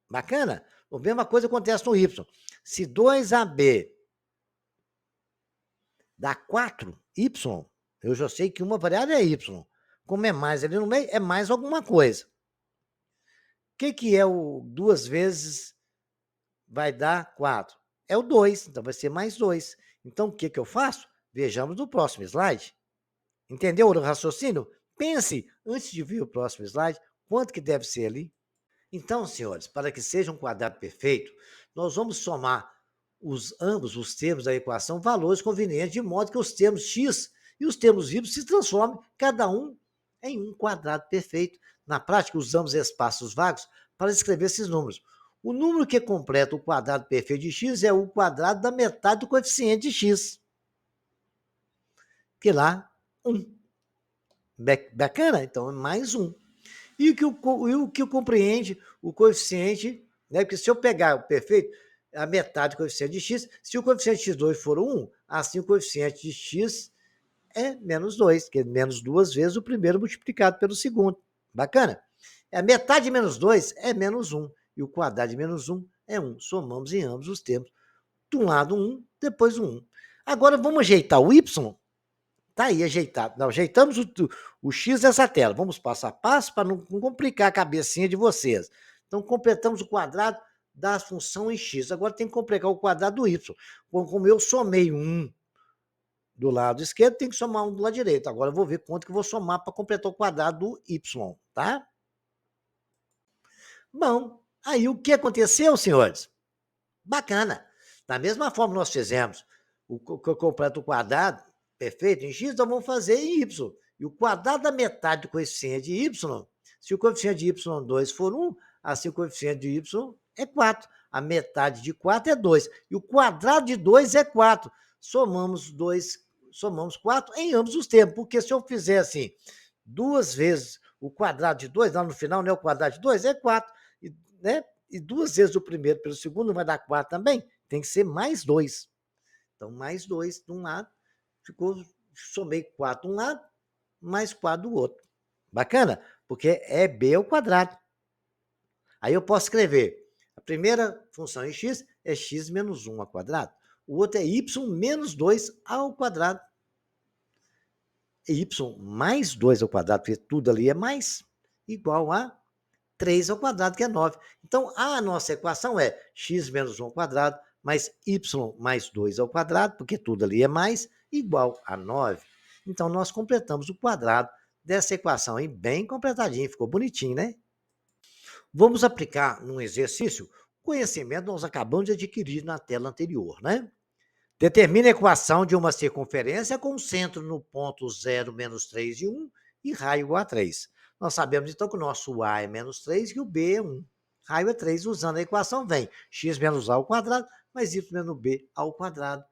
Bacana? A mesma coisa acontece no y. Se 2AB dá 4y, eu já sei que uma variável é y. Como é mais ali no meio, é mais alguma coisa. O que é o 2 vezes vai dar 4? É o 2, então vai ser mais 2. Então, o que eu faço? Vejamos no próximo slide. Entendeu o raciocínio? Pense, antes de ver o próximo slide, quanto que deve ser ali. Então, senhores, para que seja um quadrado perfeito, nós vamos somar ambos os termos da equação valores convenientes, de modo que os termos x e os termos y se transformem, cada um, em um quadrado perfeito. Na prática, usamos espaços vagos para escrever esses números. O número que completa o quadrado perfeito de x é o quadrado da metade do coeficiente de x. Que lá, 1. Bacana? Então, é mais 1. E o que compreende o coeficiente, né? Porque se eu pegar o perfeito, a metade do coeficiente de x, se o coeficiente de x2 for 1, assim o coeficiente de x é menos 2, que é menos 2 vezes o primeiro multiplicado pelo segundo. Bacana? A metade de menos 2 é menos 1, e o quadrado de menos 1 é 1. Somamos em ambos os termos. De um lado 1, depois o 1. Agora vamos ajeitar o y. Tá aí ajeitado. Nós ajeitamos o x dessa tela. Vamos passo a passo para não complicar a cabecinha de vocês. Então, completamos o quadrado da função em x. Agora tem que completar o quadrado do y. Como eu somei 1 do lado esquerdo, tem que somar 1 do lado direito. Agora eu vou ver quanto que eu vou somar para completar o quadrado do y, tá? Bom, aí o que aconteceu, senhores? Bacana. Da mesma forma que nós fizemos que eu completo o quadrado perfeito em x, então vamos fazer em y. E o quadrado da metade do coeficiente de y, se o coeficiente de y2 for 1, assim o coeficiente de y é 4. A metade de 4 é 2. E o quadrado de 2 é 4. Somamos 4 em ambos os termos. Porque se eu fizer assim, 2 vezes o quadrado de 2, lá no final, né, o quadrado de 2 é 4. Né? E 2 vezes o primeiro pelo segundo vai dar 4 também? Tem que ser mais 2. Então, mais 2 de um lado, somei 4 de um lado, mais 4 do outro. Bacana? Porque é b ao quadrado. Aí eu posso escrever, a primeira função em x é x menos 1 ao quadrado. O outro é y menos 2 ao quadrado. Y mais 2 ao quadrado, porque tudo ali é mais, igual a 3 ao quadrado, que é 9. Então, a nossa equação é x menos 1 ao quadrado, mais y mais 2 ao quadrado, porque tudo ali é mais, igual a 9. Então, nós completamos o quadrado dessa equação, hein? Bem completadinho, ficou bonitinho, né? Vamos aplicar num exercício o conhecimento que nós acabamos de adquirir na tela anterior, né? Determine a equação de uma circunferência com centro no ponto 0, menos 3 e 1 e raio igual a 3. Nós sabemos, então, que o nosso A é menos 3 e o B é 1. raio é 3. Usando a equação, vem x menos a ao quadrado mais y menos b ao quadrado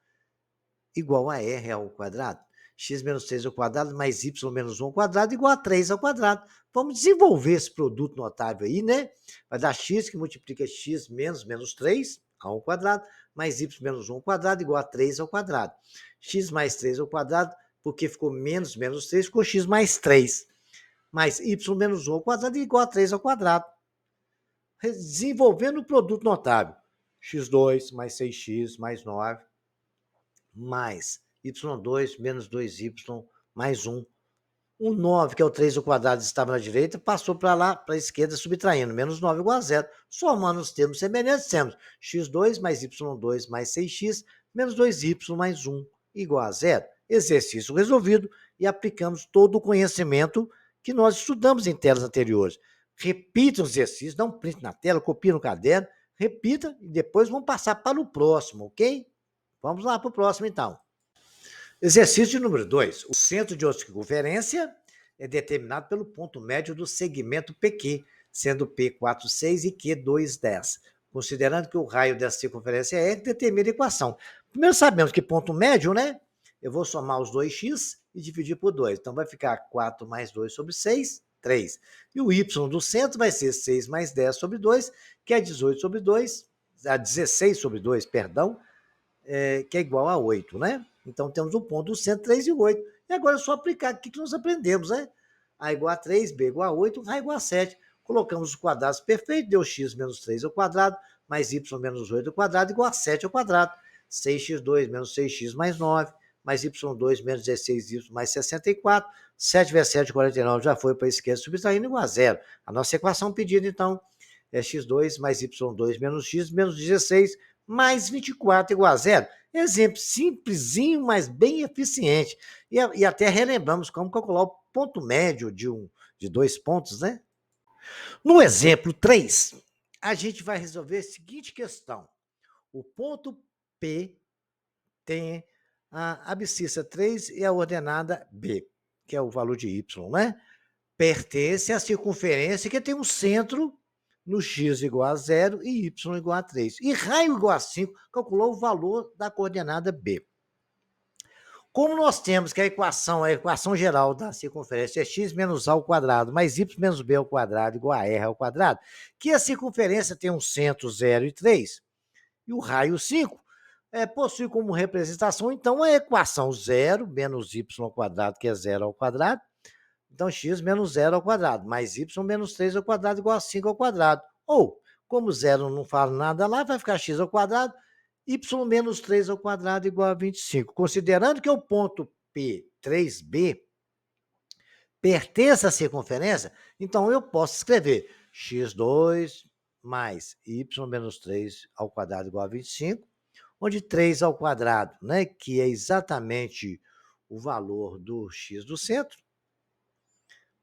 igual a r ao quadrado. X menos 3 ao quadrado mais y menos 1 ao quadrado igual a 3 ao quadrado. Vamos desenvolver esse produto notável aí, né? Vai dar x que multiplica x menos 3 ao quadrado mais y menos 1 ao quadrado igual a 3 ao quadrado. X mais 3 ao quadrado, porque ficou menos 3, ficou x mais 3. Mais y menos 1 ao quadrado igual a 3 ao quadrado. Desenvolvendo o produto notável. x2 mais 6x mais 9 mais y2 menos 2y mais 1. O 9, que é o 3 ao quadrado, estava na direita, passou para lá, para a esquerda, subtraindo. Menos 9 igual a 0. Somando os termos semelhantes, temos x2 mais y2 mais 6x menos 2y mais 1 igual a 0. Exercício resolvido e aplicamos todo o conhecimento que nós estudamos em telas anteriores. Repita os exercícios, dá um print na tela, copia no caderno, repita e depois vamos passar para o próximo, ok? Vamos lá para o próximo, então. Exercício número 2. O centro de circunferência é determinado pelo ponto médio do segmento PQ, sendo P 4,6 e Q 2,10. Considerando que o raio dessa circunferência é R, determina a equação. Primeiro sabemos que ponto médio, né? Eu vou somar os 2x e dividir por 2. Então vai ficar 4 mais 2 sobre 6, 3. E o y do centro vai ser 6 mais 10 sobre 2, que é 18 sobre 2, 16 sobre 2, perdão, que é igual a 8, né? Então, temos o ponto do centro, 3 e 8. E agora é só aplicar o que nós aprendemos, né? A igual a 3, B igual a 8, A igual a 7. Colocamos os quadrados perfeitos, deu x menos 3 ao quadrado, mais y menos 8 ao quadrado, igual a 7 ao quadrado. 6x2 menos 6x mais 9, mais y2 menos 16y mais 64. 7 vezes 7, 49, já foi para a esquerda, subtraindo igual a 0. A nossa equação pedida, então, é x2 mais y2 menos x menos 16 mais 24 igual a 0. Exemplo simplesinho, mas bem eficiente. E até relembramos como calcular o ponto médio de 2 pontos, né? No exemplo 3, a gente vai resolver a seguinte questão. O ponto P tem a abscissa 3 e a ordenada B, que é o valor de y, né? Pertence à circunferência que tem um centro no x igual a 0 e y igual a 3. E raio igual a 5, calculou o valor da coordenada B. Como nós temos que a equação geral da circunferência é x menos a ao quadrado mais y menos b ao quadrado igual a r ao quadrado, que a circunferência tem um centro 0 e 3 e o raio 5, possui como representação, então, a equação 0 menos y ao quadrado, que é 0 ao quadrado, então, x menos 0 ao quadrado, mais y menos 3 ao quadrado igual a 5 ao quadrado. Ou, como 0 não fala nada lá, vai ficar x ao quadrado, y menos 3 ao quadrado igual a 25. Considerando que o ponto P, 3B, pertence à circunferência, então eu posso escrever x2 mais y menos 3 ao quadrado igual a 25, onde 3 ao quadrado, né, que é exatamente o valor do x do centro,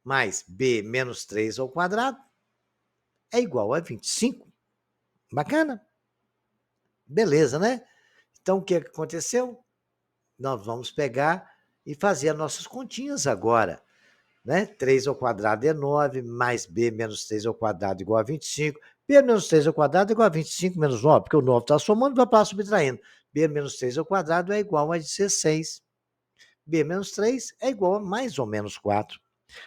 mais b menos 3 ao quadrado é igual a 25. Bacana? Beleza, né? Então, o que aconteceu? Nós vamos pegar e fazer as nossas continhas agora. Né? 3 ao quadrado é 9, mais b menos 3 ao quadrado igual a 25. B menos 3 ao quadrado é igual a 25 menos 9, porque o 9 está somando, vai para subtraindo. B menos 3 ao quadrado é igual a 16. B menos 3 é igual a mais ou menos 4.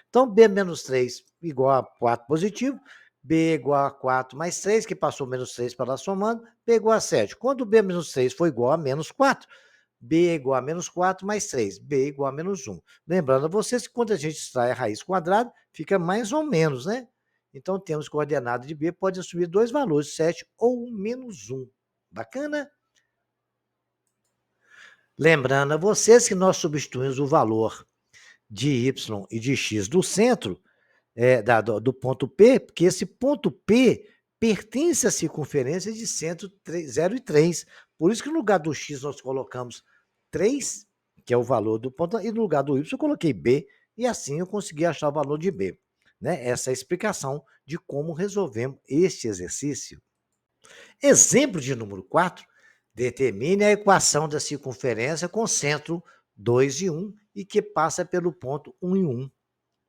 Então, B menos 3 igual a 4 positivo, B igual a 4 mais 3, que passou menos 3 para lá somando, B igual a 7. Quando B menos 3 for igual a menos 4, B é igual a menos 4 mais 3, B igual a menos 1. Lembrando a vocês que quando a gente extrai a raiz quadrada, fica mais ou menos, né? Então, temos que a coordenada de B pode assumir dois valores, 7 ou menos 1. Bacana? Lembrando a vocês que nós substituímos o valor de y e de x do centro, do ponto P, porque esse ponto P pertence à circunferência de centro 0 e 3. Por isso que no lugar do x nós colocamos 3, que é o valor do ponto, e no lugar do y eu coloquei B, e assim eu consegui achar o valor de B. Né? Essa é a explicação de como resolvemos este exercício. Exemplo de número 4. Determine a equação da circunferência com centro 2 e 1 e que passa pelo ponto 1 e 1.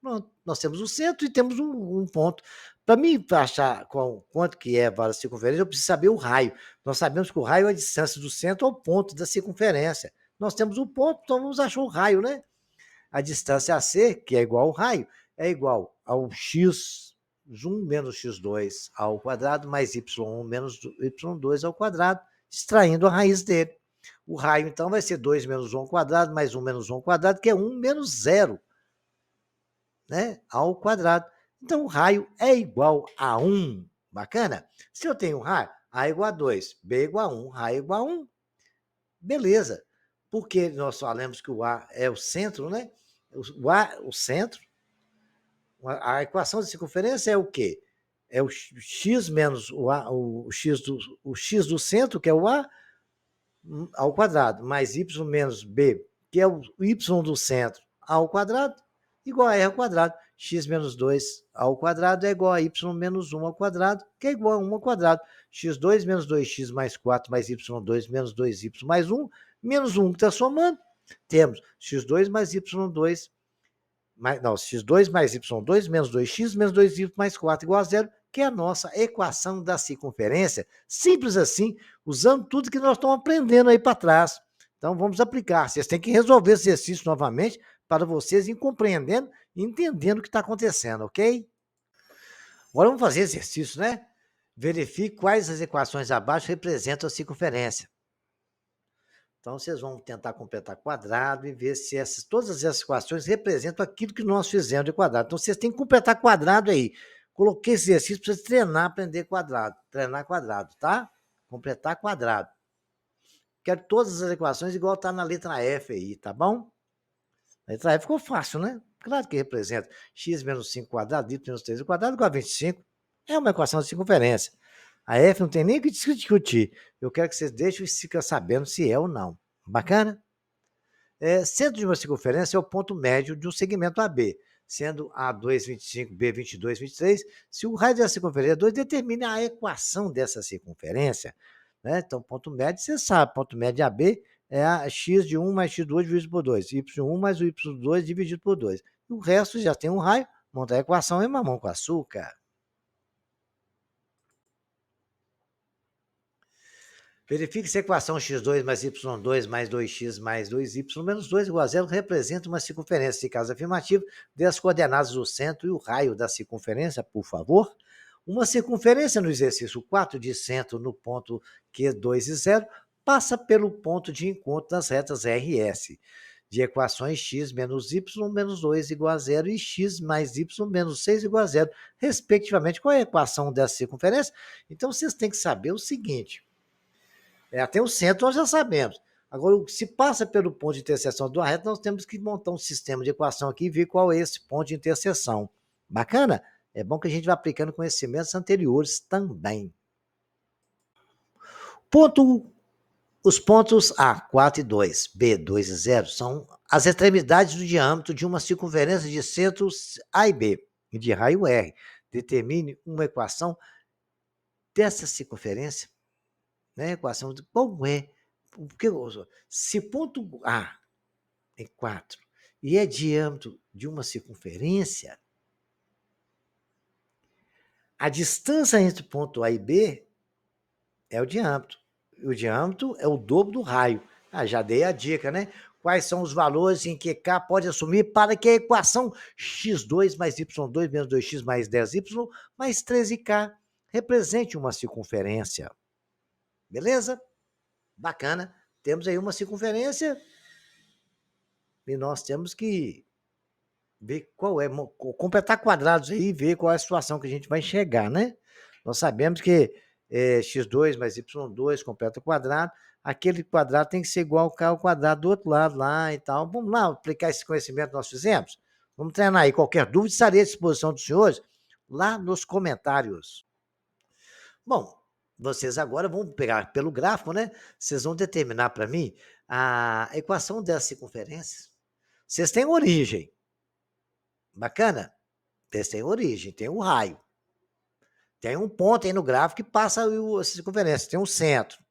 Pronto, nós temos o centro e temos um ponto. Para mim achar quanto que é a circunferência, eu preciso saber o raio. Nós sabemos que o raio é a distância do centro ao ponto da circunferência. Nós temos o ponto, então vamos achar o raio, né? A distância AC, que é igual ao raio, é igual ao x1 menos x2 ao quadrado, mais y1 menos y2 ao quadrado, extraindo a raiz dele. O raio, então, vai ser 2 menos 1 ao quadrado, mais 1 menos 1 ao quadrado, que é 1 menos 0, né, ao quadrado. Então, o raio é igual a 1. Bacana? Se eu tenho um raio, A igual a 2, B igual a 1, raio igual a 1. Beleza. Porque nós falamos que o A é o centro, né? O A, o centro. A equação de circunferência é o quê? É o x menos o x do centro, que é o A, ao quadrado, mais y menos b, que é o y do centro, ao quadrado, igual a r ao quadrado. X menos 2 ao quadrado é igual a y menos 1 ao quadrado, que é igual a 1 ao quadrado. X2 menos 2x mais 4 mais y2 menos 2y mais 1, menos 1 que está somando. Temos x2 mais y2, x2 mais y2 menos 2x menos 2y mais 4 igual a 0, que é a nossa equação da circunferência. Simples assim, usando tudo que nós estamos aprendendo aí para trás. Então, vamos aplicar. Vocês têm que resolver esse exercício novamente para vocês irem compreendendo e entendendo o que está acontecendo, ok? Agora vamos fazer exercício, né? Verifique quais as equações abaixo representam a circunferência. Então, vocês vão tentar completar quadrado e ver se todas essas equações representam aquilo que nós fizemos de quadrado. Então, vocês têm que completar quadrado aí. Coloquei esse exercício para vocês treinar, aprender quadrado. Treinar quadrado, tá? Completar quadrado. Quero todas as equações igual está na letra F aí, tá bom? A letra F ficou fácil, né? Claro que representa x menos 5 quadrado, y menos 3 quadrado igual a 25. É uma equação de circunferência. A F não tem nem o que discutir. Eu quero que vocês deixem e fiquem sabendo se é ou não. Bacana? Centro de uma circunferência é o ponto médio de um segmento AB, sendo A2, 25, B22, 23. Se o raio da circunferência é 2, determine a equação dessa circunferência. Né? Então, ponto médio, você sabe, ponto médio AB é a x de 1 mais x2 dividido por 2, y1 mais o y2 dividido por 2. E o resto já tem um raio, monta a equação e mamão com açúcar. Verifique se a equação x2 mais y2 mais 2x mais 2y menos 2 igual a 0 representa uma circunferência. Se caso afirmativo, dê as coordenadas do centro e o raio da circunferência, por favor. Uma circunferência no exercício 4 de centro no ponto Q2 e 0 passa pelo ponto de encontro das retas R e S, de equações x menos y menos 2 igual a 0 e x mais y menos 6 igual a 0, respectivamente. Qual é a equação dessa circunferência? Então, vocês têm que saber o seguinte. Até o centro nós já sabemos. Agora, se passa pelo ponto de interseção do reta, nós temos que montar um sistema de equação aqui e ver qual é esse ponto de interseção. Bacana? É bom que a gente vá aplicando conhecimentos anteriores também. Os pontos A, 4 e 2, B, 2 e 0, são as extremidades do diâmetro de uma circunferência de centros A e B, e de raio R. Determine uma equação dessa circunferência. Né? Equação de qual é? Porque, se ponto A é 4 e é diâmetro de uma circunferência, a distância entre ponto A e B é o diâmetro. O diâmetro é o dobro do raio. Já dei a dica, né? Quais são os valores em que K pode assumir para que a equação x2 mais y2 menos 2x mais 10y mais 13K represente uma circunferência. Beleza? Bacana. Temos aí uma circunferência e nós temos que ver qual é, completar quadrados aí e ver qual é a situação que a gente vai chegar, né? Nós sabemos que x2 mais y2 completa quadrado, aquele quadrado tem que ser igual ao k ao quadrado do outro lado lá e tal. Vamos lá aplicar esse conhecimento que nós fizemos? Vamos treinar aí. Qualquer dúvida, estarei à disposição dos senhores lá nos comentários. Bom, vocês agora vão pegar pelo gráfico, né? Vocês vão determinar para mim a equação das circunferências. Vocês têm origem. Bacana? Vocês têm origem, tem um raio. Tem um ponto aí no gráfico que passa a circunferência, tem um centro.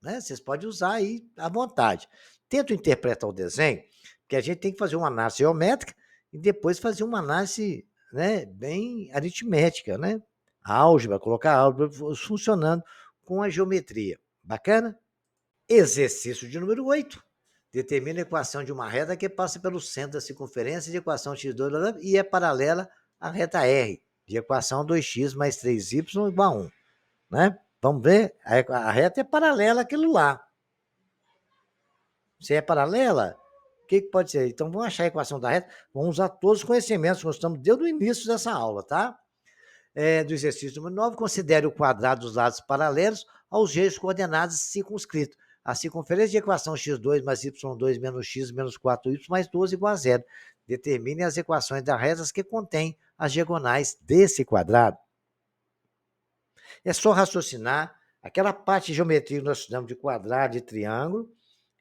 Né? Vocês podem usar aí à vontade. Tento interpretar o desenho, porque a gente tem que fazer uma análise geométrica e depois fazer uma análise né, bem aritmética, né? Álgebra, colocar álgebra funcionando com a geometria. Bacana? Exercício de número 8. Determina a equação de uma reta que passa pelo centro da circunferência de equação x2 e é paralela à reta R, de equação 2x mais 3y igual a 1. Né? Vamos ver? A reta é paralela àquilo lá. Se é paralela, o que pode ser? Então, vamos achar a equação da reta. Vamos usar todos os conhecimentos que nós estamos desde o início dessa aula, tá? Do exercício número 9, considere o quadrado dos lados paralelos aos eixos coordenados circunscritos. A circunferência de equação x2 mais y2 menos x menos 4y mais 12 igual a zero. Determine as equações das retas que contêm as diagonais desse quadrado. É só raciocinar aquela parte de geometria que nós estudamos de quadrado, de triângulo,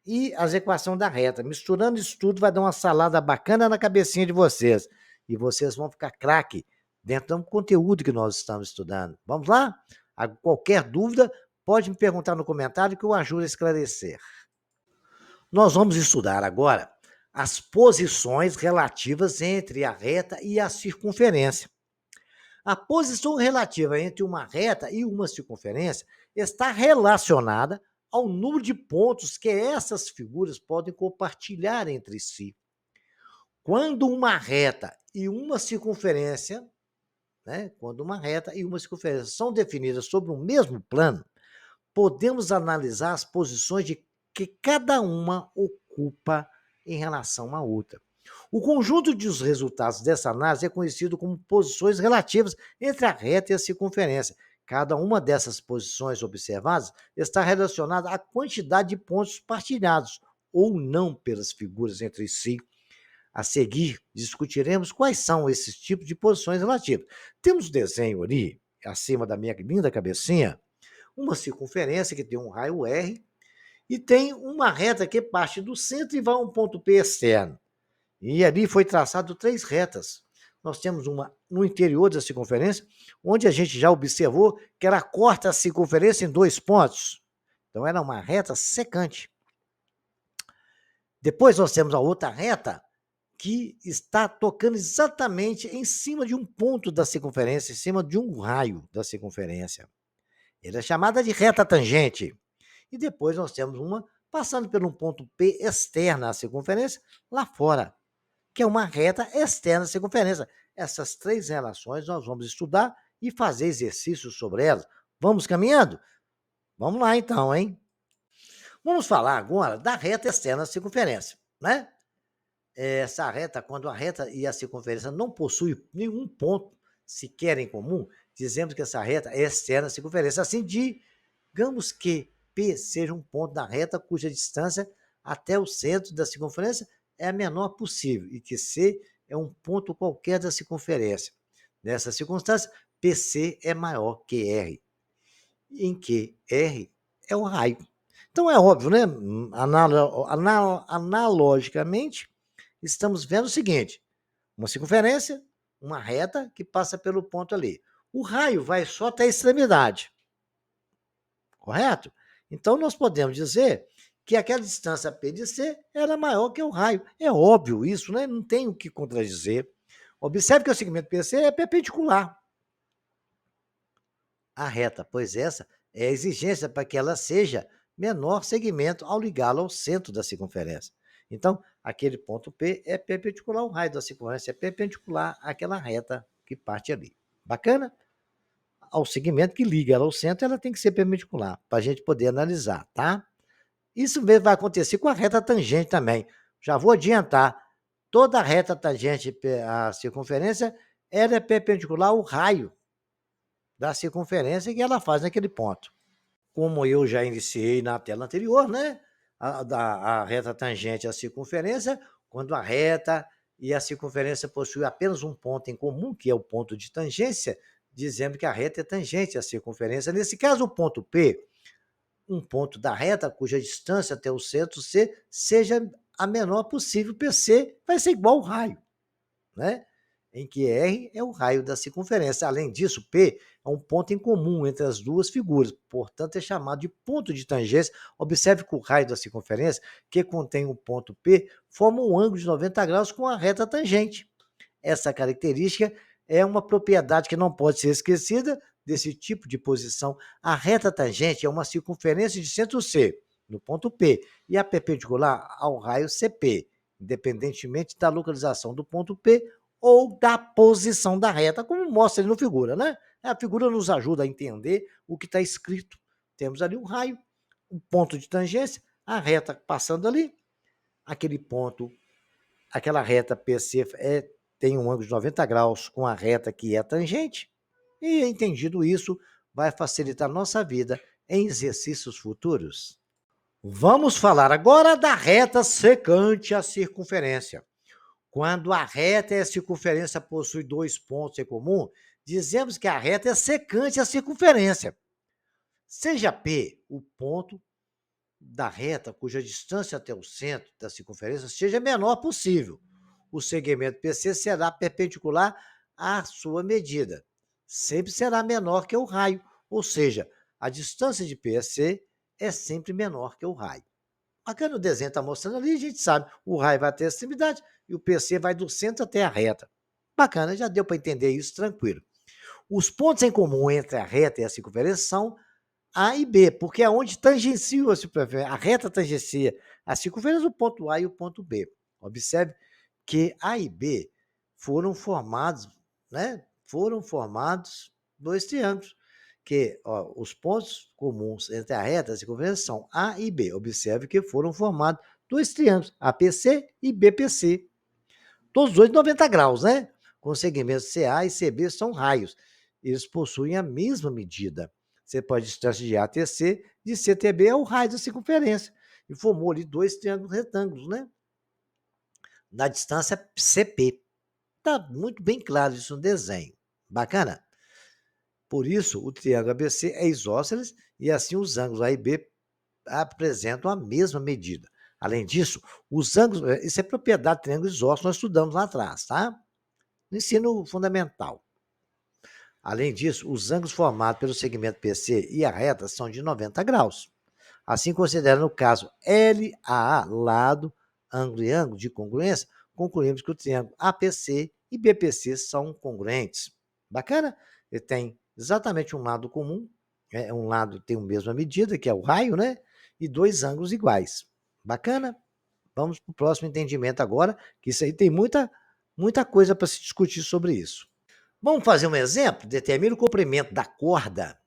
e as equações da reta. Misturando isso tudo, vai dar uma salada bacana na cabecinha de vocês. E vocês vão ficar craque dentro do conteúdo que nós estamos estudando. Vamos lá? Qualquer dúvida, pode me perguntar no comentário que eu ajudo a esclarecer. Nós vamos estudar agora as posições relativas entre a reta e a circunferência. A posição relativa entre uma reta e uma circunferência está relacionada ao número de pontos que essas figuras podem compartilhar entre si. Quando uma reta e uma circunferência, são definidas sobre o mesmo plano, podemos analisar as posições de que cada uma ocupa em relação à outra. O conjunto dos resultados dessa análise é conhecido como posições relativas entre a reta e a circunferência. Cada uma dessas posições observadas está relacionada à quantidade de pontos partilhados ou não pelas figuras entre si. A seguir, discutiremos quais são esses tipos de posições relativas. Temos um desenho ali, acima da minha linda cabecinha, uma circunferência que tem um raio R e tem uma reta que parte do centro e vai a um ponto P externo. E ali foi traçado 3 retas. Nós temos uma no interior da circunferência, onde a gente já observou que ela corta a circunferência em 2 pontos. Então, era uma reta secante. Depois nós temos a outra reta que está tocando exatamente em cima de um ponto da circunferência, em cima de um raio da circunferência. Ela é chamada de reta tangente. E depois nós temos uma passando por um ponto P externa à circunferência, lá fora, que é uma reta externa à circunferência. Essas 3 relações nós vamos estudar e fazer exercícios sobre elas. Vamos caminhando? Vamos lá então, hein? Vamos falar agora da reta externa à circunferência, né? Essa reta, quando a reta e a circunferência não possuem nenhum ponto sequer em comum, dizemos que essa reta é externa à circunferência. Assim, digamos que P seja um ponto da reta cuja distância até o centro da circunferência é a menor possível e que C é um ponto qualquer da circunferência. Nessa circunstância, PC é maior que R, em que R é o raio. Então é óbvio, né? Analogicamente, estamos vendo o seguinte: uma circunferência, uma reta que passa pelo ponto ali. O raio vai só até a extremidade. Correto? Então, nós podemos dizer que aquela distância P de C era maior que o raio. É óbvio isso, né? Não tem o que contradizer. Observe que o segmento PC é perpendicular à reta, pois essa é a exigência para que ela seja menor segmento ao ligá-la ao centro da circunferência. Então, aquele ponto P é perpendicular ao raio da circunferência, é perpendicular àquela reta que parte ali. Bacana? Ao segmento que liga ela ao centro, ela tem que ser perpendicular, para a gente poder analisar, tá? Isso mesmo vai acontecer com a reta tangente também. Já vou adiantar, toda reta tangente à circunferência, ela é perpendicular ao raio da circunferência que ela faz naquele ponto. Como eu já iniciei na tela anterior, né? A reta tangente à circunferência, quando a reta e a circunferência possuem apenas um ponto em comum, que é o ponto de tangência, dizendo que a reta é tangente à circunferência. Nesse caso, o ponto P, um ponto da reta cuja distância até o centro C seja a menor possível, PC vai ser igual ao raio, né? Em que R é o raio da circunferência. Além disso, P é um ponto em comum entre as duas figuras, portanto é chamado de ponto de tangência. Observe que o raio da circunferência, que contém o ponto P, forma um ângulo de 90 graus com a reta tangente. Essa característica é uma propriedade que não pode ser esquecida desse tipo de posição. A reta tangente é uma circunferência de centro C, no ponto P, e a perpendicular ao raio CP, independentemente da localização do ponto P ou da posição da reta, como mostra ali no figura, né? A figura nos ajuda a entender o que está escrito. Temos ali um raio, um ponto de tangência, a reta passando ali, aquele ponto, aquela reta PC tem um ângulo de 90 graus com a reta que é tangente, e entendido isso, vai facilitar nossa vida em exercícios futuros. Vamos falar agora da reta secante à circunferência. Quando a reta e a circunferência possuem dois pontos em comum, dizemos que a reta é secante à circunferência. Seja P o ponto da reta cuja distância até o centro da circunferência seja menor possível. O segmento PC será perpendicular à sua medida. Sempre será menor que o raio, ou seja, a distância de PC é sempre menor que o raio. Aqui no desenho está mostrando ali, a gente sabe, o raio vai até a extremidade e o PC vai do centro até a reta. Bacana, já deu para entender isso tranquilo. Os pontos em comum entre a reta e a circunferência são A e B, porque é onde tangenciam a circunferência. A reta tangencia a circunferência do ponto A e o ponto B. Observe que A e B foram formados, né? Foram formados dois triângulos, que os pontos comuns entre a reta e a circunferência são A e B. Observe que foram formados dois triângulos, APC e BPC. Todos os dois 90 graus, né? Com segmentos CA e CB são raios. Eles possuem a mesma medida. Você pode distância de A até C, de C até B é o raio da circunferência. E formou ali dois triângulos retângulos, né? Na distância CP. Está muito bem claro isso no desenho. Bacana? Por isso, o triângulo ABC é isósceles e assim os ângulos A e B apresentam a mesma medida. Além disso, os ângulos, isso é propriedade do triângulo isósceles, nós estudamos lá atrás, tá? No ensino fundamental. Além disso, os ângulos formados pelo segmento PC e a reta são de 90 graus. Assim, considerando o caso LAA, lado, ângulo e ângulo de congruência, concluímos que o triângulo APC e BPC são congruentes. Bacana? Ele tem exatamente um lado comum, um lado tem a mesma medida, que é o raio, né? E dois ângulos iguais. Bacana? Vamos para o próximo entendimento agora, que isso aí tem muita coisa para se discutir sobre isso. Vamos fazer um exemplo? Determina o comprimento da corda,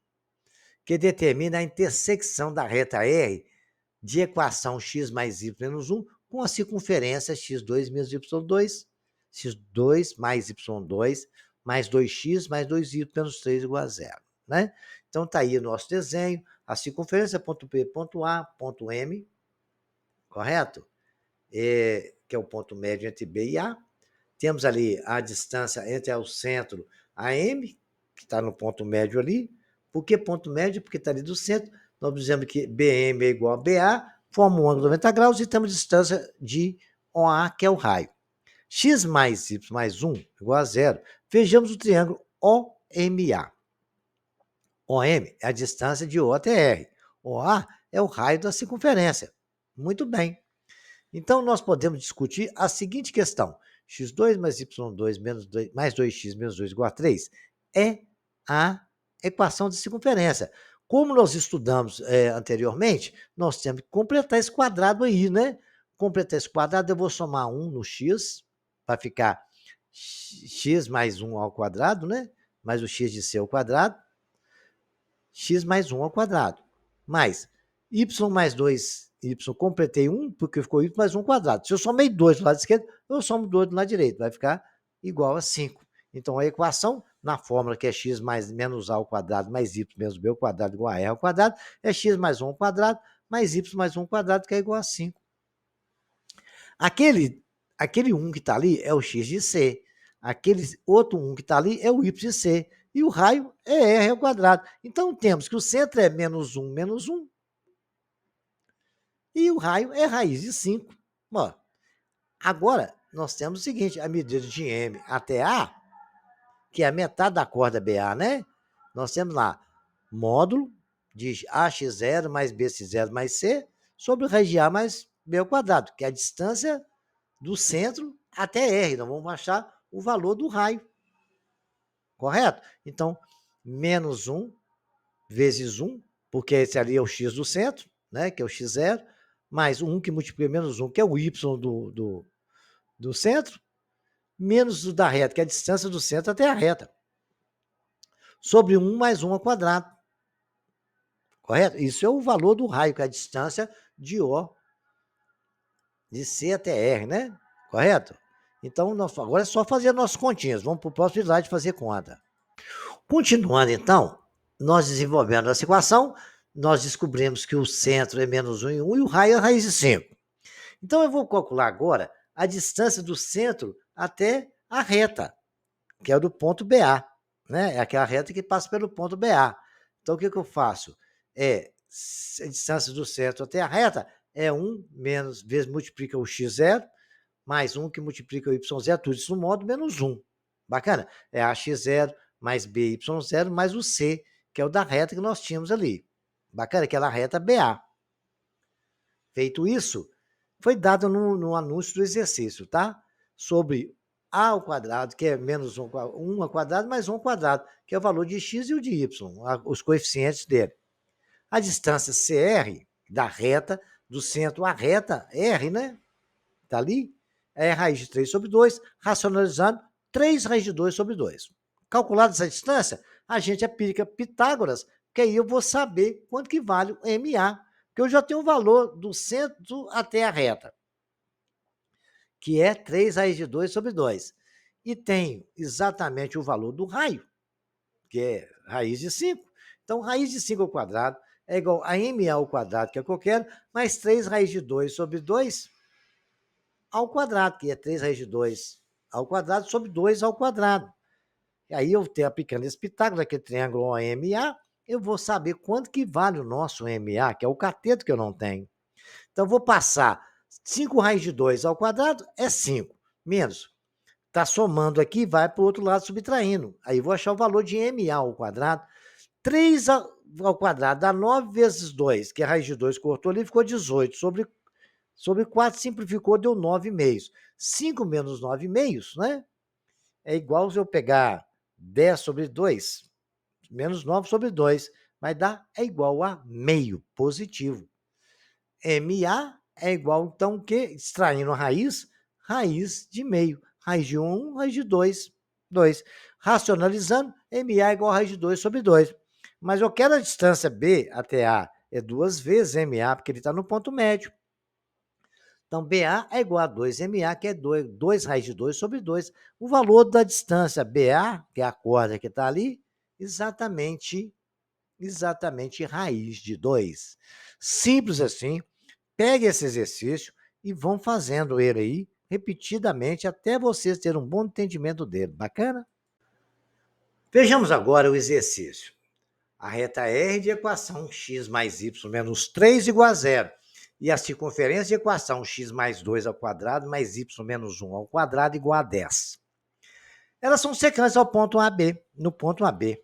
que determina a intersecção da reta R de equação x mais y menos 1 com a circunferência x2 menos y2, x2 mais y2, mais 2x mais 2y menos 3 igual a zero. Né? Então, está aí o nosso desenho, a circunferência ponto P, ponto A, ponto M, correto? Que é o ponto médio entre B e A. Temos ali a distância entre o centro AM, que está no ponto médio ali. Por que ponto médio? Porque está ali do centro. Nós dizemos que BM é igual a BA, forma um ângulo de 90 graus e temos distância de OA, que é o raio. X mais Y mais 1 igual a zero. Vejamos o triângulo OMA. OM é a distância de O até R. OA é o raio da circunferência. Muito bem. Então, nós podemos discutir a seguinte questão. x2 mais y2 menos 2, mais 2x menos 2 igual a 3 é a equação de circunferência. Como nós estudamos anteriormente, nós temos que completar esse quadrado aí, né? Completar esse quadrado, eu vou somar 1 no x, para ficar x mais 1 ao quadrado, né? Mais o x de c ao quadrado, x mais 1 ao quadrado, mais y mais 2, y, completei 1, porque ficou y mais 1 ao quadrado. Se eu somei 2 do lado esquerdo, eu somo 2 do lado direito, vai ficar igual a 5. Então, a equação, na fórmula que é x mais menos a ao quadrado, mais y menos b ao quadrado, igual a r ao quadrado, é x mais 1 ao quadrado, mais y mais 1 ao quadrado, que é igual a 5. Aquele 1 que está ali é o x de c. Aquele outro 1 que está ali é o y de c. E o raio é r ao quadrado. Então, temos que o centro é menos 1, menos 1. E o raio é raiz de 5. Ó, agora, nós temos o seguinte, a medida de M até A, que é a metade da corda BA, né? Nós temos lá, módulo de AX0 mais BX0 mais C sobre raiz de A mais B ao quadrado, que é a distância do centro até R. Nós vamos achar o valor do raio. correto? Então, menos 1 vezes 1, porque esse ali é o x do centro, né, que é o x0, mais 1 que multiplica menos 1, que é o y do centro, menos o da reta, que é a distância do centro até a reta, sobre 1 mais 1 ao quadrado. Correto? Isso é o valor do raio, que é a distância de O, de C até R, né? Correto? Então, agora é só fazer nossas continhas. Vamos para o próximo slide fazer conta. Continuando, então, nós desenvolvendo essa equação, nós descobrimos que o centro é menos 1 em 1 e o raio é a raiz de 5. Então, eu vou calcular agora a distância do centro até a reta, que é o do ponto BA, né? É aquela reta que passa pelo ponto BA. Então, o que eu faço? A distância do centro até a reta é 1 menos, vezes multiplica o x0, mais 1 que multiplica o y0, tudo isso no modo menos 1. Bacana? É ax0 mais by0 mais o c, que é o da reta que nós tínhamos ali. Bacana? Aquela reta BA. Feito isso, foi dado no anúncio do exercício, tá? Sobre a ao quadrado, que é menos 1 ao quadrado, mais 1 ao quadrado, que é o valor de x e o de y, os coeficientes dele. A distância CR, da reta, do centro à reta, R, né? Tá ali? É raiz de 3 sobre 2, racionalizando, 3 raiz de 2 sobre 2. Calculada essa distância, a gente aplica Pitágoras, que aí eu vou saber quanto que vale o MA, porque eu já tenho o valor do centro até a reta, que é 3 raiz de 2 sobre 2. E tenho exatamente o valor do raio, que é raiz de 5. Então, raiz de 5 ao quadrado é igual a MA ao quadrado, que é o que eu quero, mais 3 raiz de 2 sobre 2 ao quadrado, que é 3 raiz de 2 ao quadrado sobre 2 ao quadrado. E aí eu tenho aplicando esse Pitágoras, aquele triângulo OMA, eu vou saber quanto que vale o nosso MA, que é o cateto que eu não tenho. Então, eu vou passar 5 raiz de 2 ao quadrado é 5, menos. Está somando aqui, vai para o outro lado subtraindo. Aí eu vou achar o valor de MA ao quadrado. 3 ao quadrado dá 9 vezes 2, que a raiz de 2 cortou ali, ficou 18. Sobre 4 simplificou, deu 9,5. 5 menos 9,5, né? É igual se eu pegar 10 sobre 2, menos 9 sobre 2, vai dar, é igual a meio, positivo. MA é igual, então, que, extraindo a raiz, raiz de meio. Raiz de 1, raiz de 2, 2. Racionalizando, MA é igual a raiz de 2 sobre 2. Mas eu quero a distância B até A, é 2 vezes MA, porque ele está no ponto médio. Então, BA é igual a 2MA, que é 2 raiz de 2 sobre 2. O valor da distância BA, que é a corda que está ali, exatamente raiz de 2. Simples assim. Pegue esse exercício e vão fazendo ele aí repetidamente até vocês terem um bom entendimento dele. Bacana? Vejamos agora o exercício. A reta R de equação x mais y menos 3 igual a zero. E a circunferência de equação x mais 2 ao quadrado mais y menos 1 ao quadrado igual a 10. Elas são secantes ao ponto AB. No ponto AB,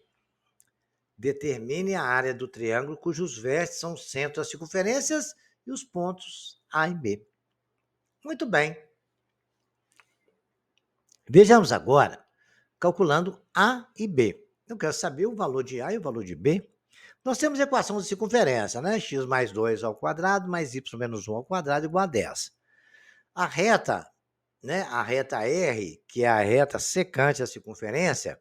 determine a área do triângulo cujos vértices são o centro das circunferências e os pontos A e B. Muito bem. Vejamos agora, calculando A e B. Eu quero saber o valor de A e o valor de B. Nós temos a equação de circunferência, né? X mais 2 ao quadrado mais y menos 1 ao quadrado igual a 10. A reta, né? A reta R, que é a reta secante da circunferência,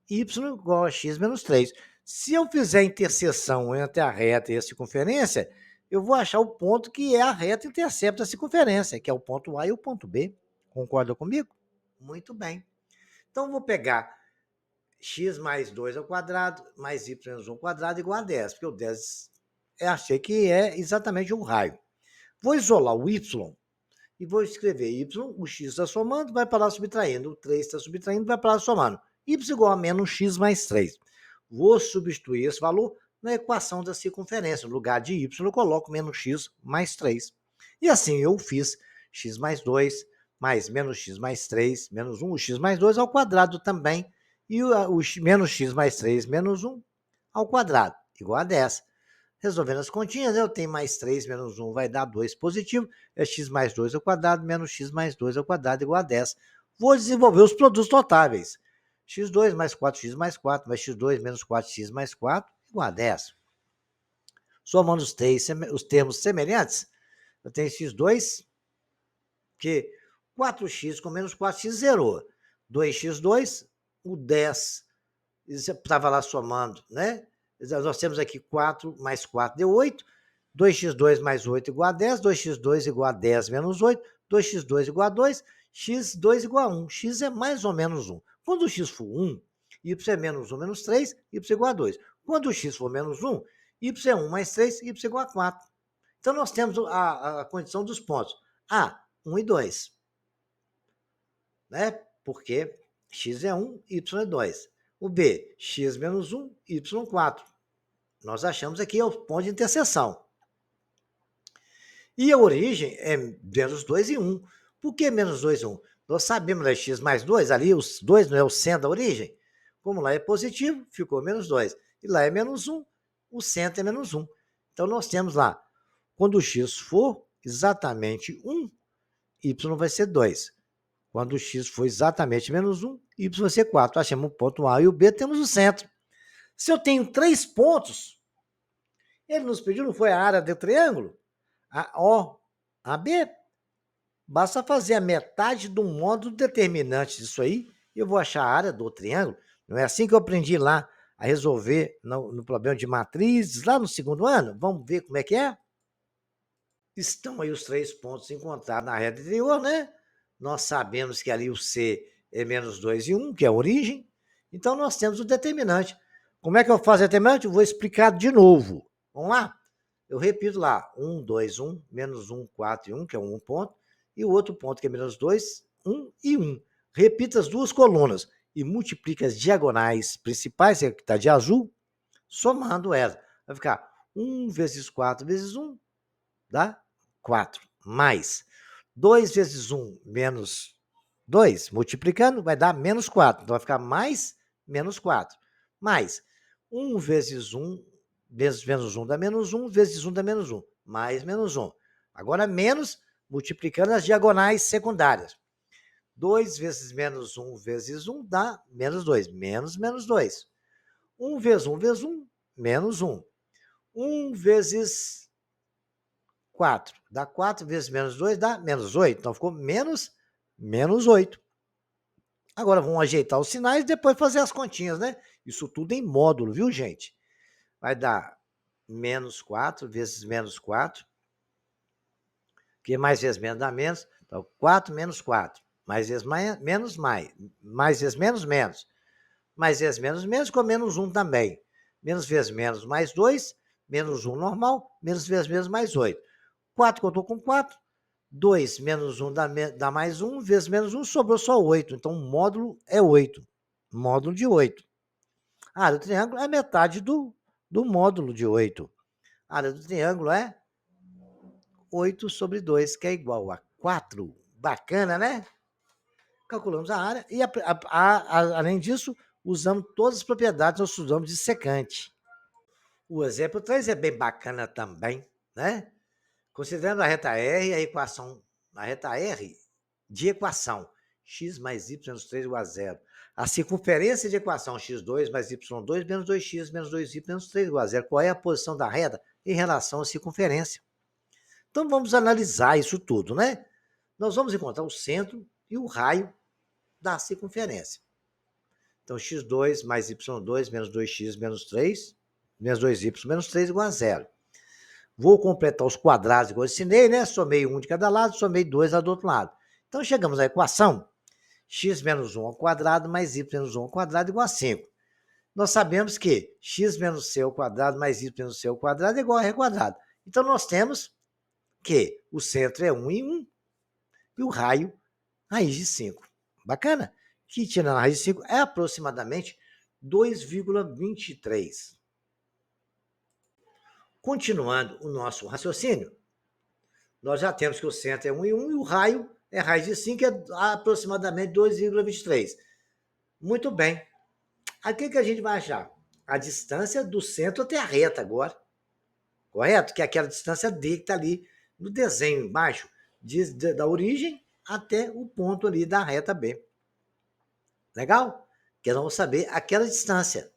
y igual a x menos 3. Se eu fizer a interseção entre a reta e a circunferência, eu vou achar o ponto que é a reta intercepta a circunferência, que é o ponto A e o ponto B. Concorda comigo? Muito bem. Então, vou pegar x mais 2 ao quadrado, mais y menos 1 ao quadrado igual a 10, porque o 10 eu achei que é exatamente um raio. Vou isolar o y e vou escrever y, o x está somando, vai para lá subtraindo, o 3 está subtraindo, vai para lá somando. Y igual a menos x mais 3. Vou substituir esse valor na equação da circunferência. No lugar de y, eu coloco menos x mais 3. E assim eu fiz x mais 2, mais menos x mais 3, menos 1, o x mais 2 ao quadrado também, e o menos x mais 3 menos 1 ao quadrado, igual a 10. Resolvendo as continhas, eu tenho mais 3 menos 1 vai dar 2 positivo, é x mais 2 ao quadrado menos x mais 2 ao quadrado igual a 10. Vou desenvolver os produtos notáveis. x2 mais 4x mais 4, mais x2 menos 4x mais 4, igual a 10. Somando os termos semelhantes, eu tenho x2, que 4x com menos 4x zerou. 2x2, o 10, estava lá somando, né? Nós temos aqui 4 mais 4 deu 8, 2x2 mais 8 igual a 10, 2x2 igual a 10 menos 8, 2x2 igual a 2, x2 igual a 1. X é mais ou menos 1. Quando o x for 1, y é menos 1 menos 3, y igual a 2. Quando o x for menos 1, y é 1 mais 3, y igual a 4. Então, nós temos a condição dos pontos A, 1 e 2. Né? Porque x é 1, y é 2. O B, x menos 1, y 4. Nós achamos aqui é o ponto de interseção. E a origem é menos 2 e 1. Por que menos 2 e 1? Nós sabemos que x mais 2, ali os 2 não é o centro da origem. Como lá é positivo, ficou menos 2. E lá é menos 1, o centro é menos 1. Então, nós temos lá, quando o x for exatamente 1, y vai ser 2. Quando o x for exatamente menos 1, y vai ser 4. Achamos o ponto A e o B, temos o centro. Se eu tenho 3 pontos, ele nos pediu, não foi a área do triângulo? A O, a B. Basta fazer a metade do módulo determinante disso aí, e eu vou achar a área do triângulo. Não é assim que eu aprendi lá a resolver no problema de matrizes, lá no segundo ano? Vamos ver como é que é? Estão aí os 3 pontos encontrados na reta anterior, né? Nós sabemos que ali o C é menos 2 e 1, que é a origem. Então, nós temos o determinante. Como é que eu faço o determinante? Eu vou explicar de novo. Vamos lá? Eu repito lá. 1, 2, 1, menos 1, 4 e 1, que é um ponto. E o outro ponto, que é menos 2, 1 e 1. Repita as duas colunas e multiplica as diagonais principais, que está de azul, somando elas. Vai ficar 1 vezes 4 vezes 1, dá 4. Mais 2 vezes 1 menos 2, multiplicando, vai dar menos 4. Então, vai ficar mais menos 4. Mais 1 vezes 1, vezes menos 1 dá menos 1, vezes 1 dá menos 1. Mais menos 1. Agora, menos, multiplicando as diagonais secundárias. 2 vezes menos 1 vezes 1 dá menos 2. Menos menos 2. 1 vezes 1 vezes 1, menos 1. 1 vezes 4. Dá 4 vezes menos 2, dá menos 8. Então, ficou menos 8. Agora, vamos ajeitar os sinais e depois fazer as continhas, né? Isso tudo em módulo, viu, gente? Vai dar menos 4 vezes menos 4. Que mais vezes menos dá menos. Então, 4 menos 4. Mais vezes mais, menos mais. Mais vezes menos, menos. Mais vezes menos, menos, com menos 1 também. Menos vezes menos, mais 2. Menos 1 normal. Menos vezes menos, mais 8. 4 que eu estou com 4. 2 menos 1 dá mais 1, vezes menos 1, sobrou só 8. Então, o módulo é 8. Módulo de 8. A área do triângulo é metade do módulo de 8. A área do triângulo é 8 sobre 2, que é igual a 4. Bacana, né? Calculamos a área e, além disso, usamos todas as propriedades que nós estudamos de secante. O exemplo 3 é bem bacana também, né? Considerando a reta R, a equação, a reta R de equação x mais y menos 3 igual a 0. A circunferência de equação x2 mais y2 menos 2x menos 2y menos 3 igual a 0. Qual é a posição da reta em relação à circunferência? Então, vamos analisar isso tudo, né? Nós vamos encontrar o centro e o raio da circunferência. Então, x2 mais y2 menos 2x menos 3, menos 2y menos 3 igual a 0. Vou completar os quadrados igual eu ensinei, né? Somei um de cada lado, somei 2 lá do outro lado. Então, chegamos à equação x menos 1 ao quadrado mais y menos 1 ao quadrado igual a 5. Nós sabemos que x menos c ao quadrado mais y menos c ao quadrado é igual a r quadrado. Então, nós temos que o centro é 1 e 1 e o raio, raiz de 5. Bacana? Que tirando a raiz de 5 é aproximadamente 2,23. Continuando o nosso raciocínio, nós já temos que o centro é 1 e 1 e o raio é raiz de 5, que é aproximadamente 2,23. Muito bem. Aqui que a gente vai achar? A distância do centro até a reta agora. Correto? Que é aquela distância D que está ali no desenho embaixo, da origem até o ponto ali da reta B. Legal? que nós vamos saber aquela distância.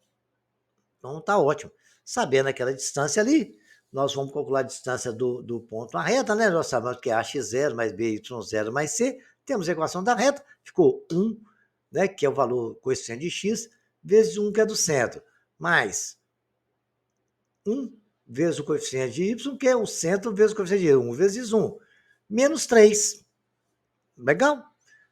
Então tá ótimo. Sabendo aquela distância ali, nós vamos calcular a distância do ponto à reta, né? Nós sabemos que é ax0 mais by0 mais c. Temos a equação da reta, ficou 1, né, que é o valor coeficiente de x, vezes 1, que é do centro, mais 1 vezes o coeficiente de y, que é o centro, vezes o coeficiente de 1 vezes 1, menos 3. Legal?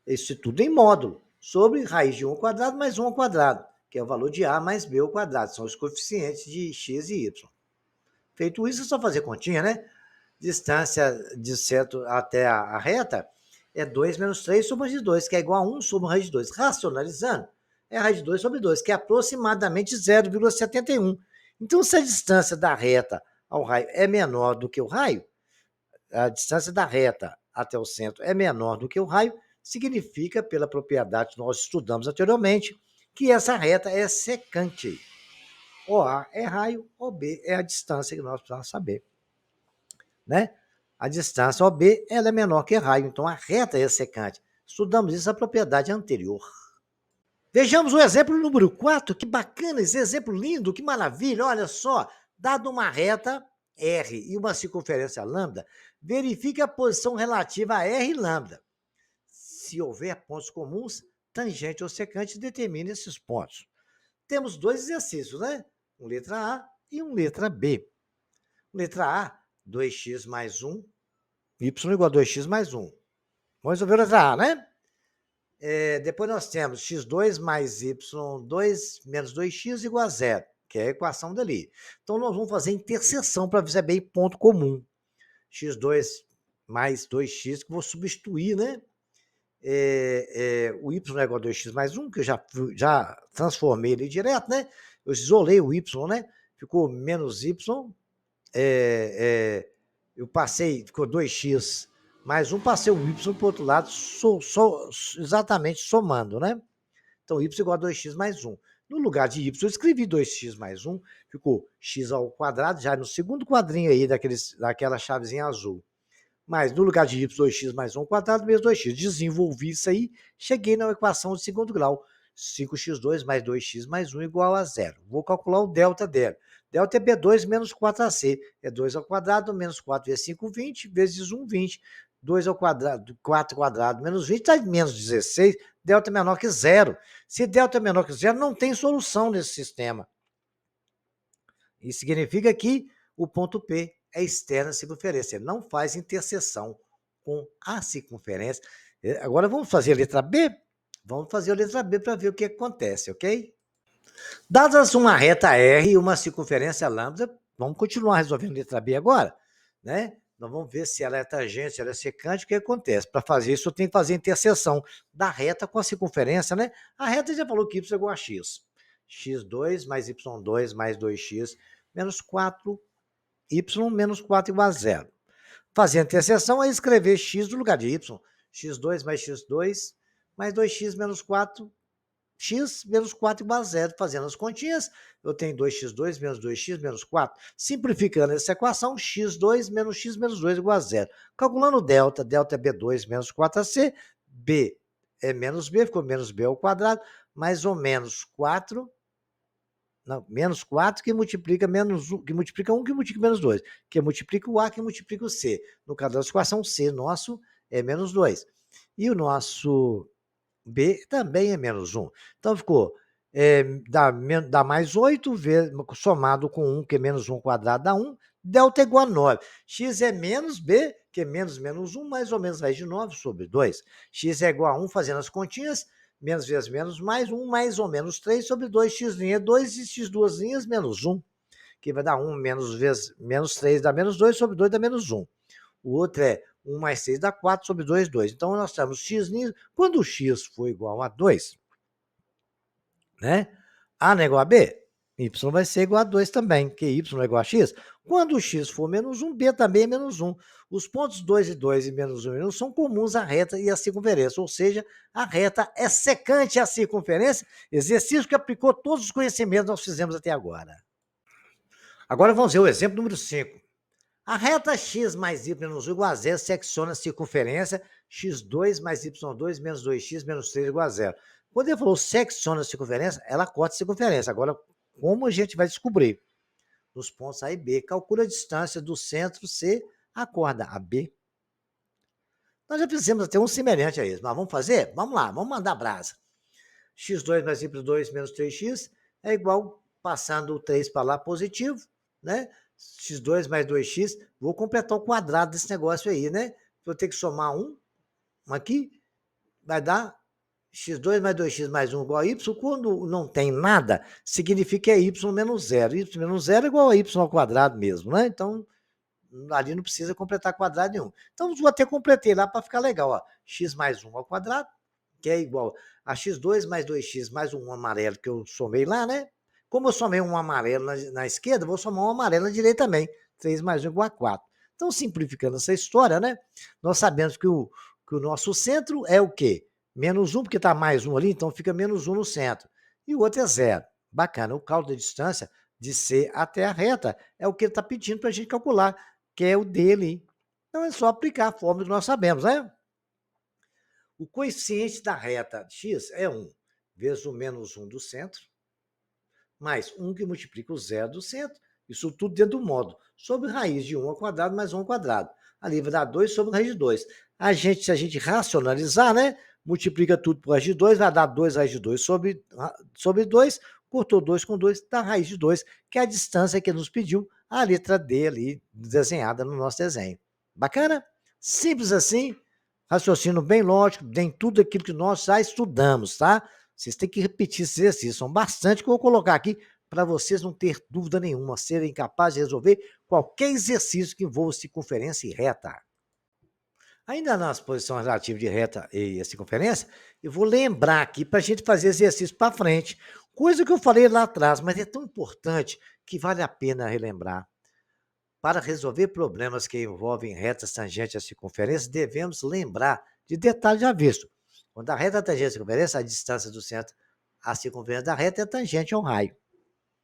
Isso tudo em módulo, sobre raiz de 1 ao quadrado mais 1 ao quadrado, que é o valor de a mais b ao quadrado, são os coeficientes de x e y. Feito isso, é só fazer continha, né? Distância de centro até a reta é 2 menos 3 sobre raiz de 2, que é igual a 1 sobre raiz de 2. Racionalizando, é raiz de 2 sobre 2, que é aproximadamente 0,71. Então, se a distância da reta ao raio é menor do que o raio, a distância da reta até o centro é menor do que o raio, significa, pela propriedade que nós estudamos anteriormente, que essa reta é secante. OA é raio, OB é a distância que nós precisamos saber. Né? A distância OB ela é menor que raio, então a reta é secante. Estudamos isso na propriedade anterior. Vejamos o exemplo número 4, que bacana, esse exemplo lindo, que maravilha, olha só. Dado uma reta R e uma circunferência lambda, verifique a posição relativa a R e lambda. Se houver pontos comuns, tangente ou secante, determine esses pontos. Temos dois exercícios, né? Um letra A e um letra B. Letra A, 2x mais 1, y igual a 2x mais 1. Vamos resolver a letra A, né? Depois nós temos x2 mais y2 menos 2x igual a 0, que é a equação dali. Então, nós vamos fazer interseção para ver bem ponto comum. x2 mais 2x, que eu vou substituir, né? O y é igual a 2x mais 1, que eu já transformei ele direto, né? Eu isolei o y, né? Ficou menos y. Eu passei, ficou 2x mais 1, passei o y para o outro lado, exatamente somando, né? Então, y igual a 2x mais 1. No lugar de y, eu escrevi 2x mais 1, ficou x ao quadrado, já no segundo quadrinho aí daquela chavezinha azul. Mas no lugar de y, 2x mais 1 ao quadrado, menos 2x. Desenvolvi isso aí, cheguei na equação de segundo grau. 5x2 mais 2x mais 1 igual a 0. Vou calcular o delta dela. Delta é B2 menos 4AC. É 2 ao quadrado, menos 4 vezes 5, 20, vezes 1, 20. 2 ao quadrado, 4 ao quadrado, menos 20, dá menos 16. Delta é menor que 0. Se delta é menor que 0, não tem solução nesse sistema. Isso significa que o ponto P é externa à circunferência. Ele não faz interseção com a circunferência. Agora vamos fazer a letra B? Vamos fazer a letra B para ver o que acontece, ok? Dadas uma reta R e uma circunferência lambda, vamos continuar resolvendo a letra B agora, né? Nós vamos ver se ela é tangente, se ela é secante, o que acontece. Para fazer isso, eu tenho que fazer a interseção da reta com a circunferência, né? A reta já falou que y é igual a x. x2 mais y2 mais 2x menos 4, y menos 4 igual a 0. Fazer a interseção é escrever x no lugar de y. x2 mais x2 mais 2x menos 4, x menos 4 igual a 0. Fazendo as continhas, eu tenho 2x2 menos 2x menos 4. Simplificando essa equação, x2 menos x menos 2 igual a 0. Calculando o delta, delta é b2 menos 4ac, b é menos b, ficou menos b ao quadrado, mais ou menos 4, não, menos 4 que multiplica menos 1, que multiplica 1, que multiplica menos 2, que multiplica o A, que multiplica o C. No caso da equação, C nosso é menos 2. E o nosso B também é menos 1. Então, ficou, dá mais 8, somado com 1, que é menos 1 quadrado, dá 1. Delta é igual a 9. X é menos B, que é menos 1, mais ou menos raiz de 9 sobre 2. X é igual a 1, fazendo as continhas, menos vezes menos mais 1, mais ou menos 3 sobre 2, x' é 2 e x duas linhas menos 1, que vai dar 1 menos vezes menos 3 dá menos 2 sobre 2 dá menos 1. O outro é 1 mais 6 dá 4 sobre 2, 2. Então, nós temos x, quando o x for igual a 2, né? A não é igual a B, y vai ser igual a 2 também, que y é igual a x. Quando o x for menos 1, B também é menos 1. Os pontos 2 e 2 e menos 1 e 1 são comuns à reta e à circunferência, ou seja, a reta é secante à circunferência, exercício que aplicou todos os conhecimentos que nós fizemos até agora. Agora vamos ver o exemplo número 5. A reta x mais y menos 1 igual a 0 secciona a circunferência x2 mais y2 menos 2x menos 3 igual a 0. Quando ele falou secciona a circunferência, ela corta a circunferência. Agora, como a gente vai descobrir? Nos pontos A e B. Calcula a distância do centro C à corda AB. Nós já fizemos até um semelhante a isso, mas vamos fazer? Vamos lá, vamos mandar brasa. x2 mais y2 menos 3x é igual, passando o 3 para lá, positivo, né? x2 mais 2x, vou completar o quadrado desse negócio aí, né? Vou ter que somar um aqui, vai dar x2 mais 2x mais 1 igual a y. Quando não tem nada, significa que é y menos 0. Y menos 0 é igual a y ao quadrado mesmo, né? Então, ali não precisa completar quadrado nenhum. Então, vou até completei lá para ficar legal, ó. X mais 1 ao quadrado, que é igual a x2 mais 2x mais um amarelo que eu somei lá, né? Como eu somei um amarelo na esquerda, vou somar um amarelo na direita também. 3 mais 1 igual a 4. Então, simplificando essa história, né? Nós sabemos que o nosso centro é o quê? Menos 1, porque está mais 1 ali, então fica menos 1 no centro. E o outro é 0. Bacana. O cálculo da distância de C até a reta é o que ele está pedindo para a gente calcular, que é o dele. Então, é só aplicar a fórmula que nós sabemos, né? O coeficiente da reta x é 1 vezes o menos 1 do centro, mais 1 que multiplica o zero do centro, isso tudo dentro do módulo, sobre raiz de 1 ao quadrado mais 1 ao quadrado. Ali vai dar 2 sobre raiz de 2. Se a gente racionalizar, né, multiplica tudo por raiz de 2, vai dar 2 raiz de 2 sobre 2, cortou 2 com 2, dá raiz de 2, que é a distância que ele nos pediu, a letra D ali, desenhada no nosso desenho. Bacana? Simples assim, raciocínio bem lógico, tem tudo aquilo que nós já estudamos, tá? Vocês têm que repetir esses exercícios, são bastante que eu vou colocar aqui para vocês não ter dúvida nenhuma, serem capazes de resolver qualquer exercício que envolva circunferência e reta. Ainda nas posições relativas de reta e circunferência, eu vou lembrar aqui para a gente fazer exercício para frente, coisa que eu falei lá atrás, mas é tão importante que vale a pena relembrar. Para resolver problemas que envolvem retas tangentes à circunferência, devemos lembrar de detalhes já vistos. Quando a reta tangente à circunferência, a distância do centro à circunferência da reta é tangente ao raio.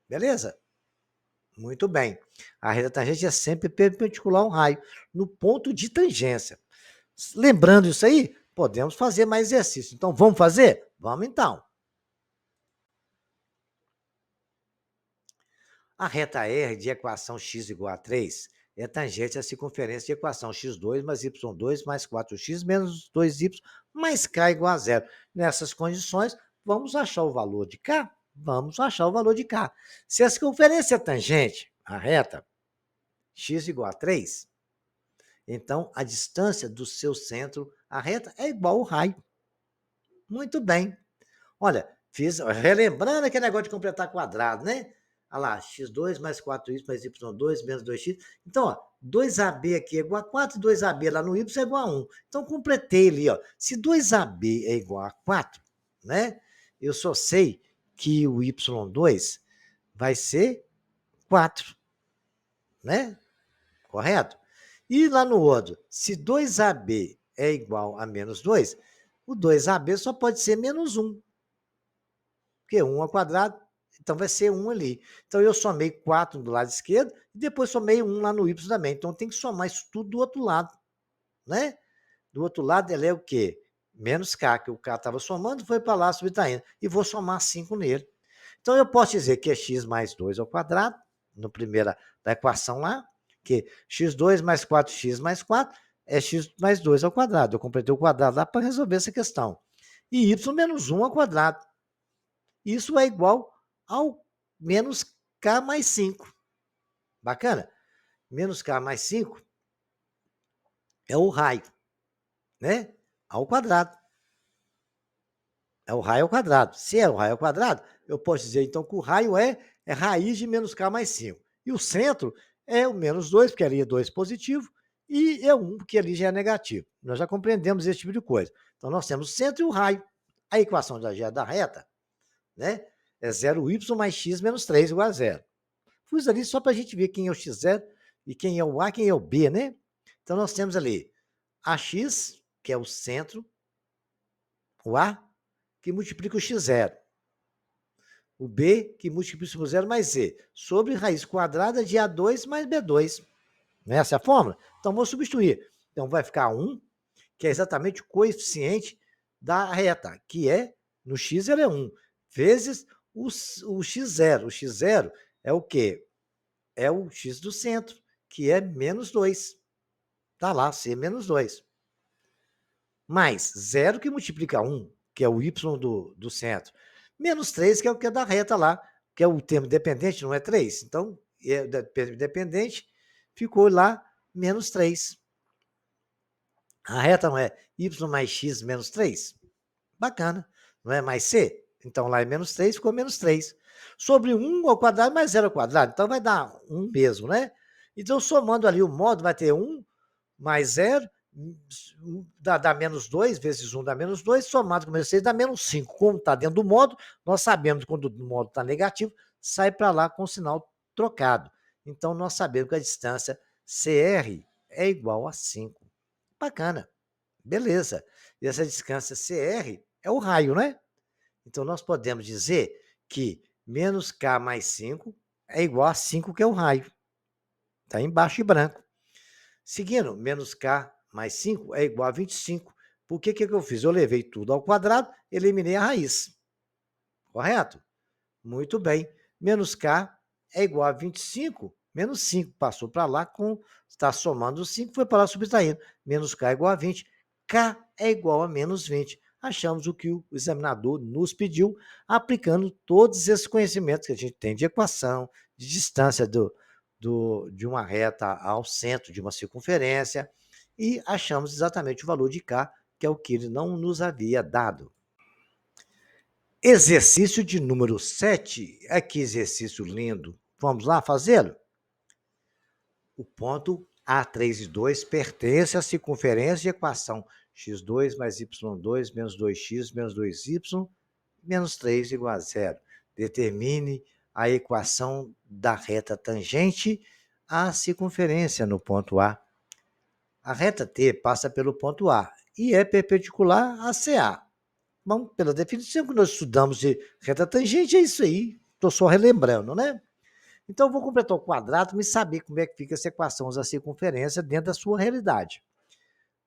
Beleza? Muito bem. A reta tangente é sempre perpendicular ao raio, no ponto de tangência. Lembrando isso aí, podemos fazer mais exercícios. Então, vamos fazer? Vamos então. A reta R de equação x igual a 3 é tangente à circunferência de equação x2 mais y2 mais 4x menos 2y mais k igual a 0. Nessas condições, vamos achar o valor de k? Vamos achar o valor de k. Se a circunferência é tangente à reta x igual a 3, então a distância do seu centro à reta é igual ao raio. Muito bem. Olha, relembrando aquele negócio de completar quadrado, né? Olha lá, x2 mais 4y mais y2 menos 2x. Então, ó, 2ab aqui é igual a 4, 2ab lá no y é igual a 1. Então, completei ali, ó. Se 2ab é igual a 4, né? Eu só sei que o y2 vai ser 4, né? Correto? E lá no outro, se 2ab é igual a menos 2, o 2ab só pode ser menos 1. Porque 1 ao quadrado, então vai ser 1 ali. Então, eu somei 4 do lado esquerdo e depois somei 1 lá no y também. Então, tem que somar isso tudo do outro lado, né? Do outro lado, ele é o quê? Menos k, que o k estava somando, foi para lá subtraindo. E vou somar 5 nele. Então, eu posso dizer que é x mais 2 ao quadrado, no primeira da equação lá, que x2 mais 4x mais 4 é x mais 2 ao quadrado. Eu completei o quadrado lá para resolver essa questão. E y menos 1 ao quadrado. Isso é igual ao menos k mais 5. Bacana? Menos k mais 5 é o raio, né? Ao quadrado. É o raio ao quadrado. Se é o raio ao quadrado, eu posso dizer, então, que o raio é raiz de menos k mais 5. E o centro é o menos 2, porque ali é 2 positivo, e é 1, porque ali já é negativo. Nós já compreendemos esse tipo de coisa. Então, nós temos o centro e o raio. A equação da reta, né? É 0y mais x menos 3 igual a 0. Fiz ali só para a gente ver quem é o x0 e quem é o A, quem é o B, né? Então, nós temos ali AX, que é o centro, o A, que multiplica o x0. O B, que multiplica o 0 mais Z, sobre raiz quadrada de A2 mais B2. Não é essa a fórmula? Então, vou substituir. Então, vai ficar 1, que é exatamente o coeficiente da reta, que é No x ele é 1, vezes o x0. O x0 é o quê? É o x do centro, que é menos 2. Está lá, c menos 2. Mais 0 que multiplica 1, que é o y do centro. Menos 3, que é o que é da reta lá, que é o termo dependente, não é 3. Então, é dependente, ficou lá menos 3. A reta não é y mais x menos 3? Bacana. Não é mais c? Então, lá é menos 3, ficou menos 3. Sobre 1 ao quadrado mais 0 ao quadrado. Então, vai dar 1 mesmo, né? Então, somando ali o módulo, vai ter 1 mais 0, dá menos 2, vezes 1 dá menos 2, somado com menos 6 dá menos 5. Como está dentro do módulo, nós sabemos que quando o módulo está negativo, sai para lá com o sinal trocado. Então, nós sabemos que a distância CR é igual a 5. Bacana. Beleza. E essa distância CR é o raio, né? Então, nós podemos dizer que menos K mais 5 é igual a 5, que é o raio. Está embaixo em branco. Seguindo, menos K mais 5 é igual a 25. Por que eu fiz? Eu levei tudo ao quadrado, eliminei a raiz. Correto? Muito bem. Menos K é igual a 25, menos 5. Passou para lá, está somando 5, foi para lá subtraindo. Menos K é igual a 20. K é igual a menos 20. Achamos o que o examinador nos pediu, aplicando todos esses conhecimentos que a gente tem de equação, de distância de uma reta ao centro de uma circunferência, e achamos exatamente o valor de K, que é o que ele não nos havia dado. Exercício de número 7. Que exercício lindo. Vamos lá fazê-lo? O ponto A3 e 2 pertence à circunferência de equação x2 mais y2 menos 2x menos 2y menos 3 igual a 0. Determine a equação da reta tangente à circunferência no ponto A. A reta T passa pelo ponto A e é perpendicular a CA. Bom, pela definição que nós estudamos de reta tangente, é isso aí. Estou só relembrando, né? Então, eu vou completar o quadrado e saber como é que fica essa equação da circunferência dentro da sua realidade.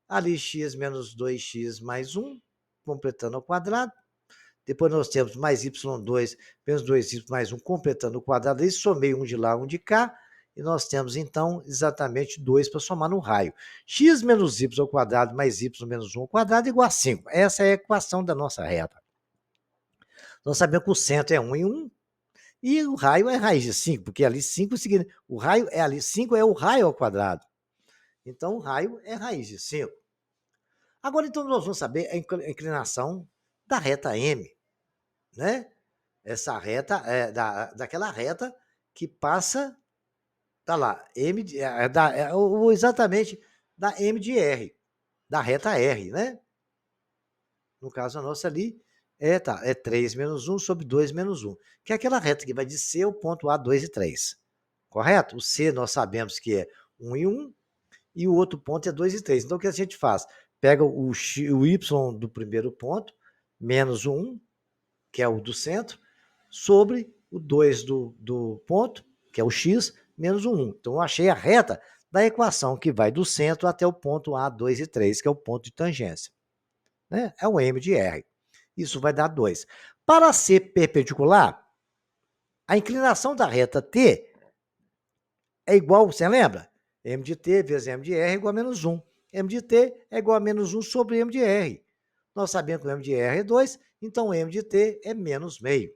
Ali, x menos 2x mais 1, completando o quadrado. Depois nós temos mais y2 menos 2y mais 1, completando o quadrado. Aí somei um de lá, um de cá. E nós temos, então, exatamente 2 para somar no raio. X menos y ao quadrado mais y menos 1 ao quadrado igual a 5. Essa é a equação da nossa reta. Nós sabemos que o centro é 1 em 1. E o raio é raiz de 5, porque ali 5 é o seguinte, o raio é ali, 5 é o raio ao quadrado. Então, o raio é raiz de 5. Agora, então, nós vamos saber a inclinação da reta M, né? Essa reta é daquela reta que passa, tá lá, M exatamente da M de R, da reta R, né? No caso, a nossa ali é 3 menos 1 sobre 2 menos 1, que é aquela reta que vai de C ao ponto A, 2 e 3. Correto? O C nós sabemos que é 1 e 1, e o outro ponto é 2 e 3. Então, o que a gente faz? Pega o Y do primeiro ponto, menos o 1, que é o do centro, sobre o 2 do ponto, que é o X, menos o 1. Então, eu achei a reta da equação que vai do centro até o ponto A, 2 e 3, que é o ponto de tangência. Né? É o M de R. Isso vai dar 2. Para ser perpendicular, a inclinação da reta T é igual, você lembra? M de T vezes M de R é igual a menos 1. M de T é igual a menos 1 sobre M de R. Nós sabemos que o M de R é 2, então M de T é menos meio.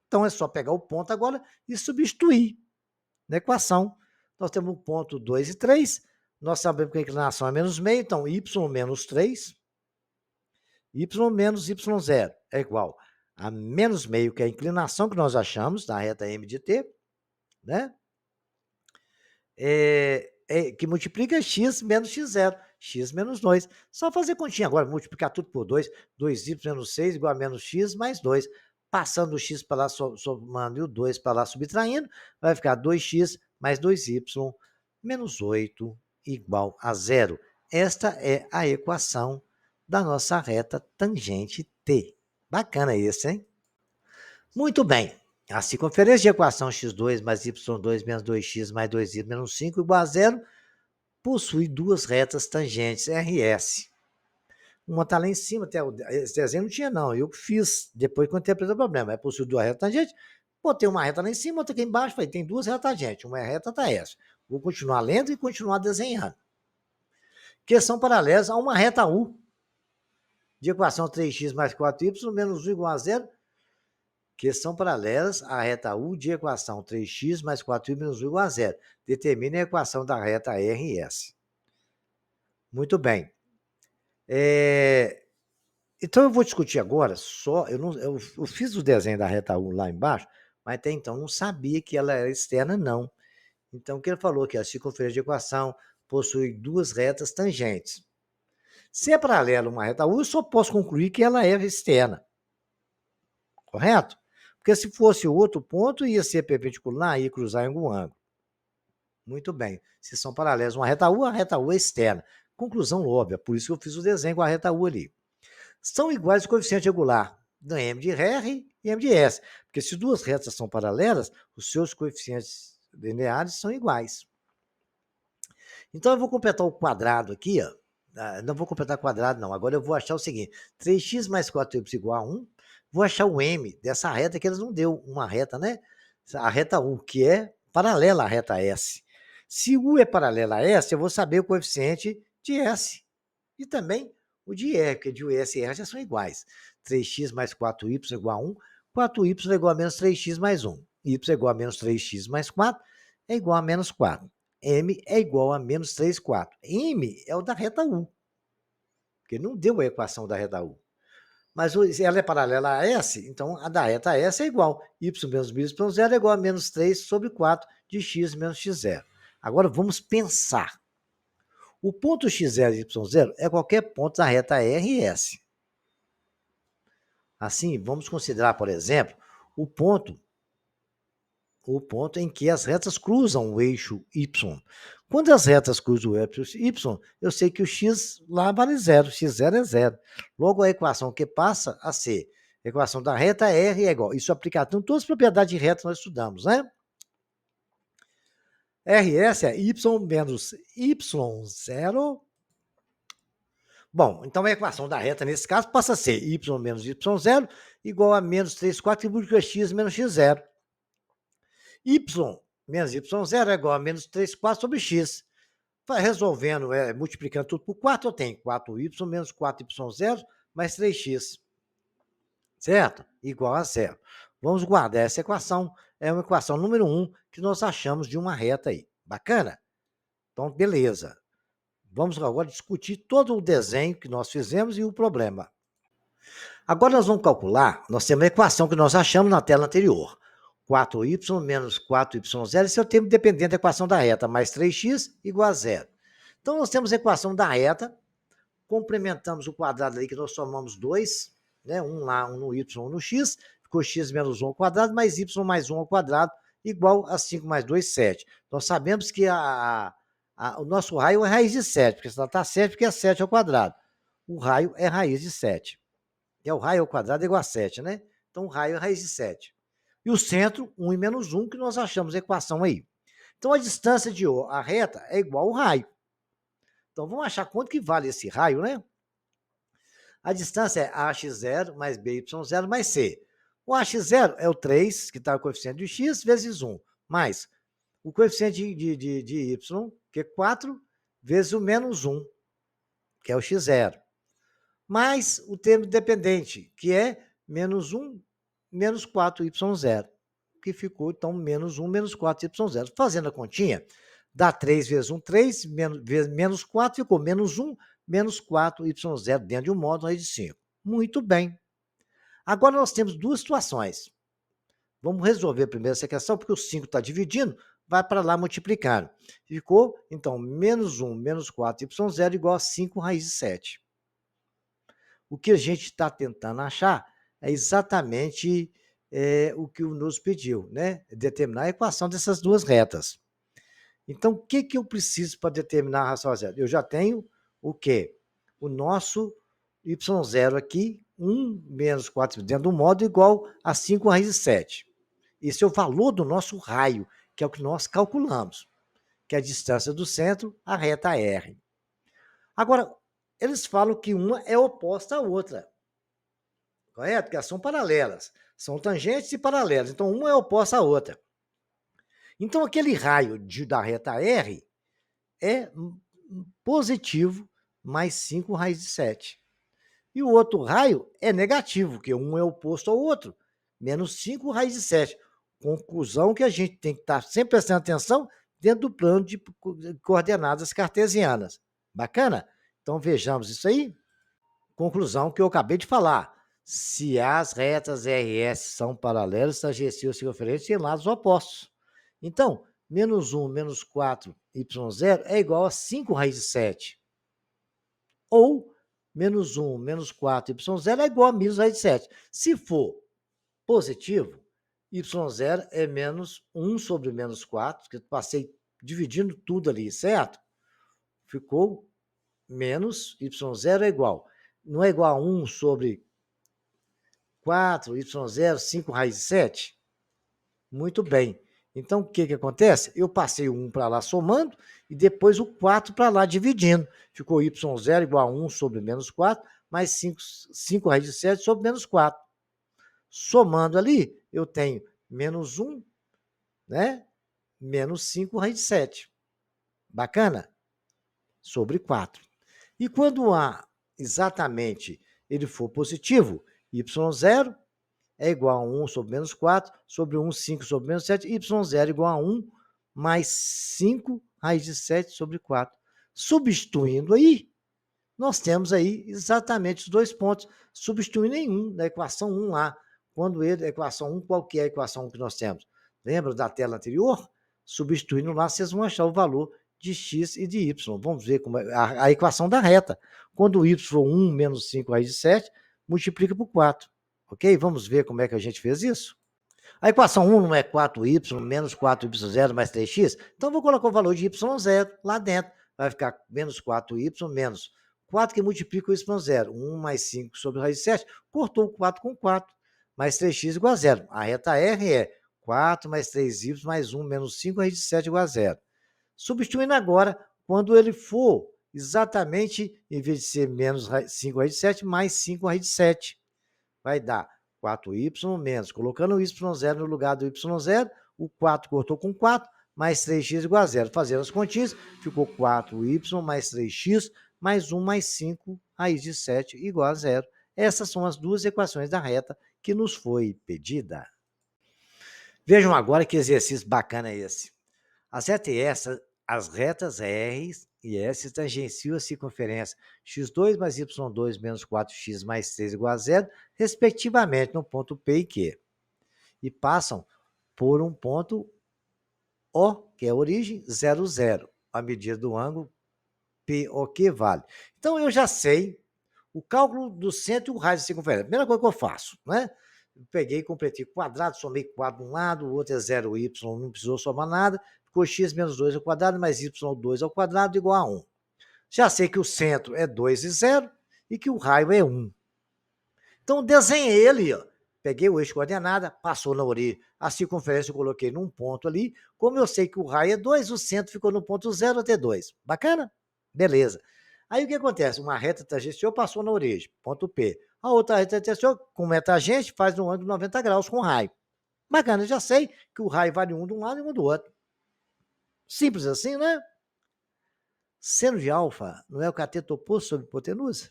Então é só pegar o ponto agora e substituir na equação. Nós temos o ponto 2 e 3, nós sabemos que a inclinação é menos meio, então y menos 3, y menos y0 é igual a menos meio, que é a inclinação que nós achamos da reta M de T, né? Que multiplica x menos x0, x menos 2. Só fazer continha agora, multiplicar tudo por 2, 2y menos 6 igual a menos x mais 2. Passando o x para lá, somando, e o 2 para lá, subtraindo, vai ficar 2x mais 2y menos 8 igual a 0. Esta é a equação da nossa reta tangente T. Bacana isso, hein? Muito bem. A circunferência de equação x2 mais y2 menos 2x mais 2y menos 5 igual a 0 possui duas retas tangentes RS. Uma está lá em cima, até esse desenho não tinha não, eu fiz, depois que eu interpretei o problema, é possui duas retas tangentes, botei uma reta lá em cima, outra aqui embaixo, falei, tem duas retas tangentes, uma é reta, tá essa. Vou continuar lendo e continuar desenhando. Que são paralelas a uma reta U, de equação 3x mais 4y menos 1 igual a zero, que são paralelas à reta U de equação 3x mais 4y menos 1 igual a zero. Determine a equação da reta R e S. Muito bem. Então eu vou discutir agora só, eu fiz o desenho da reta U lá embaixo, mas até então não sabia que ela era externa, não. Então o que ele falou que a circunferência de equação possui duas retas tangentes. Se é paralela a uma reta U, eu só posso concluir que ela é externa. Correto? Porque se fosse outro ponto, ia ser perpendicular, ia cruzar em algum ângulo. Muito bem. Se são paralelas a reta U é externa. Conclusão óbvia, por isso que eu fiz o desenho com a reta U ali. São iguais o coeficiente regular da M de R e M de S. Porque se duas retas são paralelas, os seus coeficientes lineares são iguais. Então eu vou completar o quadrado aqui, ó. Não vou completar quadrado, não. Agora eu vou achar o seguinte: 3x mais 4y igual a 1. Vou achar o M dessa reta que eles não deu uma reta, né? A reta U, que é paralela à reta S. Se U é paralela a S, eu vou saber o coeficiente de S. E também o de R, porque de S e R já são iguais. 3x mais 4y igual a 1. 4y é igual a menos 3x mais 1. Y é igual a menos 3x mais 4 é igual a menos 4. M é igual a menos 3, 4. M é o da reta U, porque não deu a equação da reta U. Mas ela é paralela a S, então a da reta S é igual. Y menos y0 é igual a menos 3 sobre 4 de x menos x0. Agora vamos pensar. O ponto x0 e y0 é qualquer ponto da reta R e S. Assim, vamos considerar, por exemplo, o ponto em que as retas cruzam o eixo Y. Quando as retas cruzam o eixo Y, eu sei que o x lá vale zero, x0 é zero. Logo, a equação que passa a ser a equação da reta R é igual. Isso aplicado em todas as propriedades de reta nós estudamos, né? RS é Y menos Y0. Bom, então a equação da reta, nesse caso, passa a ser Y menos Y0 igual a menos 3, 4 tributo x menos x0. Y menos y0 é igual a menos 3, 4 sobre x. Vai resolvendo, multiplicando tudo por 4, eu tenho 4y menos 4y0 mais 3x. Certo? Igual a zero. Vamos guardar essa equação. É uma equação número 1 que nós achamos de uma reta aí. Bacana? Então, beleza. Vamos agora discutir todo o desenho que nós fizemos e o problema. Agora nós vamos calcular, nós temos a equação que nós achamos na tela anterior. 4y menos 4y0, esse é o tempo dependente da equação da reta, mais 3x igual a zero. Então, nós temos a equação da reta, complementamos o quadrado ali que nós somamos 2, né? Um lá, um no y, um no x, ficou x menos 1 ao quadrado, mais y mais 1 ao quadrado, igual a 5 mais 2, 7. Nós sabemos que o nosso raio é raiz de 7, porque se ela está 7, porque é 7 ao quadrado. O raio é raiz de 7. Que é o raio ao quadrado é igual a 7, né? Então, o raio é raiz de 7. E o centro, 1 e menos 1, que nós achamos a equação aí. Então, a distância de a reta é igual ao raio. Então, vamos achar quanto que vale esse raio, né? A distância é AX0 mais BY0 mais C. O AX0 é o 3, que está o coeficiente de x, vezes 1, mais o coeficiente de y, que é 4, vezes o menos 1, que é o x0. Mais o termo dependente, que é menos 1, menos 4y0, que ficou, então, menos 1, menos 4y0. Fazendo a continha, dá 3 vezes 1, 3, menos 4, ficou menos 1, menos 4y0 dentro de um módulo raiz de 5. Muito bem. Agora nós temos duas situações. Vamos resolver primeiro essa questão, porque o 5 está dividindo, vai para lá multiplicando. Ficou, então, menos 1, menos 4y0 igual a 5 raiz de 7. O que a gente está tentando achar é exatamente o que o nos pediu, né? Determinar a equação dessas duas retas. Então, o que eu preciso para determinar a ração zero? Eu já tenho o quê? O nosso y0 aqui, 1 menos 4 dentro do módulo, igual a 5 raiz de 7. Esse é o valor do nosso raio, que é o que nós calculamos, que é a distância do centro à reta R. Agora, eles falam que uma é oposta à outra, correto? Porque elas são paralelas, são tangentes e paralelas, então uma é oposta à outra. Então, aquele raio da reta R é positivo mais 5 raiz de 7. E o outro raio é negativo, que um é oposto ao outro, menos 5 raiz de 7. Conclusão que a gente tem que estar sempre prestando atenção dentro do plano de coordenadas cartesianas. Bacana? Então vejamos isso aí. Conclusão que eu acabei de falar. Se as retas RS são paralelas, tangenciam circunferência em lados opostos. Então, menos 1 menos 4 y0 é igual a 5 raiz de 7. Ou menos 1 menos 4 y0 é igual a menos raiz de 7. Se for positivo, y0 é menos 1 sobre menos 4, que eu passei dividindo tudo ali, certo? Ficou menos y0 é igual. Não é igual a 1 sobre 4, y0, 5 raiz de 7? Muito bem. Então, o que acontece? Eu passei o 1 para lá somando e depois o 4 para lá dividindo. Ficou y0 igual a 1 sobre menos 4, mais 5 raiz de 7 sobre menos 4. Somando ali, eu tenho menos 1, né? Menos 5 raiz de 7. Bacana? Sobre 4. E quando exatamente ele for positivo, y0 é igual a 1 sobre menos 4, sobre 1, 5 sobre menos 7, y0 igual a 1 mais 5 raiz de 7 sobre 4. Substituindo aí, nós temos aí exatamente os dois pontos, substituindo em 1, da equação 1 lá. Quando a equação 1, qual que é a equação 1 que nós temos? Lembra da tela anterior? Substituindo lá, vocês vão achar o valor de x e de y. Vamos ver como é a equação da reta. Quando o y for 1 menos 5 raiz de 7, multiplica por 4. Ok? Vamos ver como é que a gente fez isso? A equação 1 não é 4y menos 4y0 mais 3x? Então, vou colocar o valor de y0 lá dentro. Vai ficar menos 4y menos 4 que multiplica o y0. 1 mais 5 sobre raiz de 7. Cortou o 4 com 4. Mais 3x igual a 0. A reta R é 4 mais 3y mais 1 menos 5 raiz de 7 igual a 0. Substituindo agora, quando ele for exatamente, em vez de ser menos 5 raiz de 7, mais 5 raiz de 7. Vai dar 4y menos, colocando o y0 no lugar do y0, o 4 cortou com 4, mais 3x igual a 0. Fazendo as continhas, ficou 4y mais 3x mais 1 mais 5 raiz de 7 igual a 0. Essas são as duas equações da reta que nos foi pedida. Vejam agora que exercício bacana é esse. As retas R e S tangenciam a circunferência x2 mais y2 menos 4x mais 3 igual a 0, respectivamente, no ponto P e Q. E passam por um ponto O, que é a origem, 0, 0, a medida do ângulo POQ vale. Então, eu já sei o cálculo do centro e o raio de circunferência. Primeira coisa que eu faço, né? Eu peguei, completei o quadrado, somei 4 de um lado, o outro é 0y, não precisou somar nada, ficou x menos 2 ao quadrado mais y2 ao quadrado igual a 1. Já sei que o centro é 2 e 0 e que o raio é 1. Então, desenhei ele, ó. Peguei o eixo coordenada, passou na origem, a circunferência eu coloquei num ponto ali. Como eu sei que o raio é 2, o centro ficou no ponto 0 até 2. Bacana? Beleza. Aí o que acontece? Uma reta tangencial passou na origem, ponto P. A outra reta tangencial, como é tangente, faz um ângulo de 90 graus com o raio. Bacana, eu já sei que o raio vale um de um lado e um do outro. Simples assim, né? Seno de alfa não é o cateto oposto sobre hipotenusa?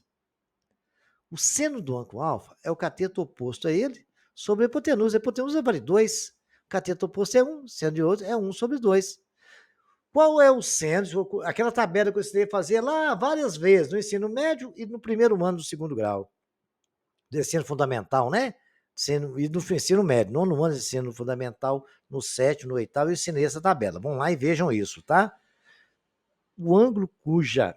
O seno do ângulo alfa é o cateto oposto a ele sobre a hipotenusa. A hipotenusa vale 2. O cateto oposto é 1, seno de outro é 1 sobre 2. Qual é o seno? Aquela tabela que eu ensinei a fazer lá várias vezes, no ensino médio e no primeiro ano do segundo grau. Do ensino fundamental, né? E no ensino médio. Nono ano de ensino fundamental, no 7º, no 8º, eu ensinei essa tabela. Vamos lá e vejam isso, tá? O ângulo cuja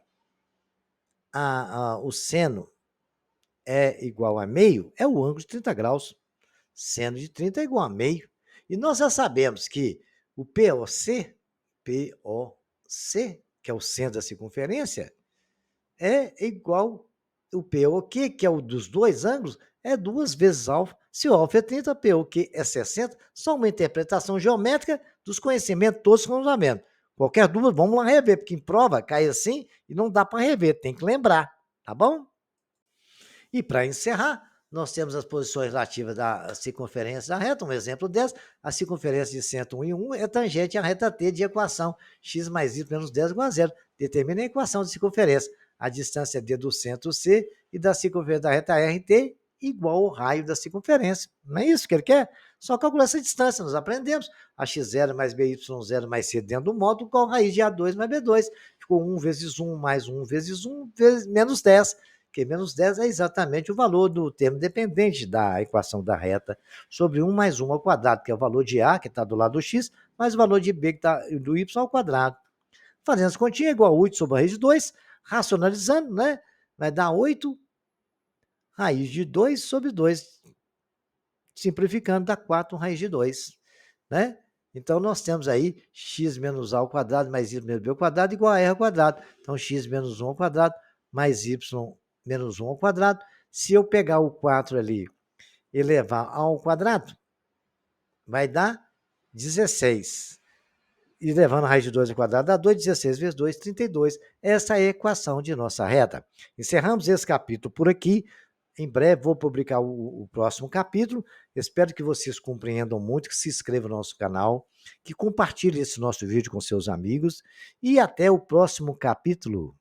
o seno é igual a meio é o ângulo de 30 graus. Seno de 30 é igual a meio. E nós já sabemos que o POC, que é o centro da circunferência, é igual o POQ, que é o dos dois ângulos, é 2 vezes alfa. Se o alfa é 30, POQ é 60. Só uma interpretação geométrica dos conhecimentos todos que nós sabemos. Qualquer dúvida, vamos lá rever, porque em prova cai assim e não dá para rever, tem que lembrar, tá bom? E para encerrar, nós temos as posições relativas da circunferência da reta, um exemplo dessa, a circunferência de centro 1 e 1 é tangente à reta T de equação x mais y menos 10 igual a zero. Determina a equação de circunferência. A distância D do centro C e da circunferência da reta RT igual ao raio da circunferência. Não é isso que ele quer? Só calcular essa distância, nós aprendemos. A x0 mais by0 mais c dentro do módulo igual a raiz de A2 mais B2. Ficou 1 vezes 1 mais 1 vezes 1 vezes menos 10. Que menos 10 é exatamente o valor do termo dependente da equação da reta sobre 1 mais 1 ao quadrado, que é o valor de A, que está do lado do x, mais o valor de B, que está do y ao quadrado. Fazendo as continhas, igual a 8 sobre a raiz de 2, racionalizando, né? Vai dar 8 raiz de 2 sobre 2. Simplificando, dá 4 raiz de 2, né? Então, nós temos aí x menos a ao quadrado mais y menos b ao quadrado igual a r ao quadrado. Então, x menos 1 ao quadrado mais y menos 1 ao quadrado. Se eu pegar o 4 ali e levar ao quadrado, vai dar 16. E levando a raiz de 2 ao quadrado dá 2, 16 vezes 2, 32. Essa é a equação de nossa reta. Encerramos esse capítulo por aqui. Em breve vou publicar o próximo capítulo. Espero que vocês compreendam muito, que se inscrevam no nosso canal, que compartilhem esse nosso vídeo com seus amigos. E até o próximo capítulo.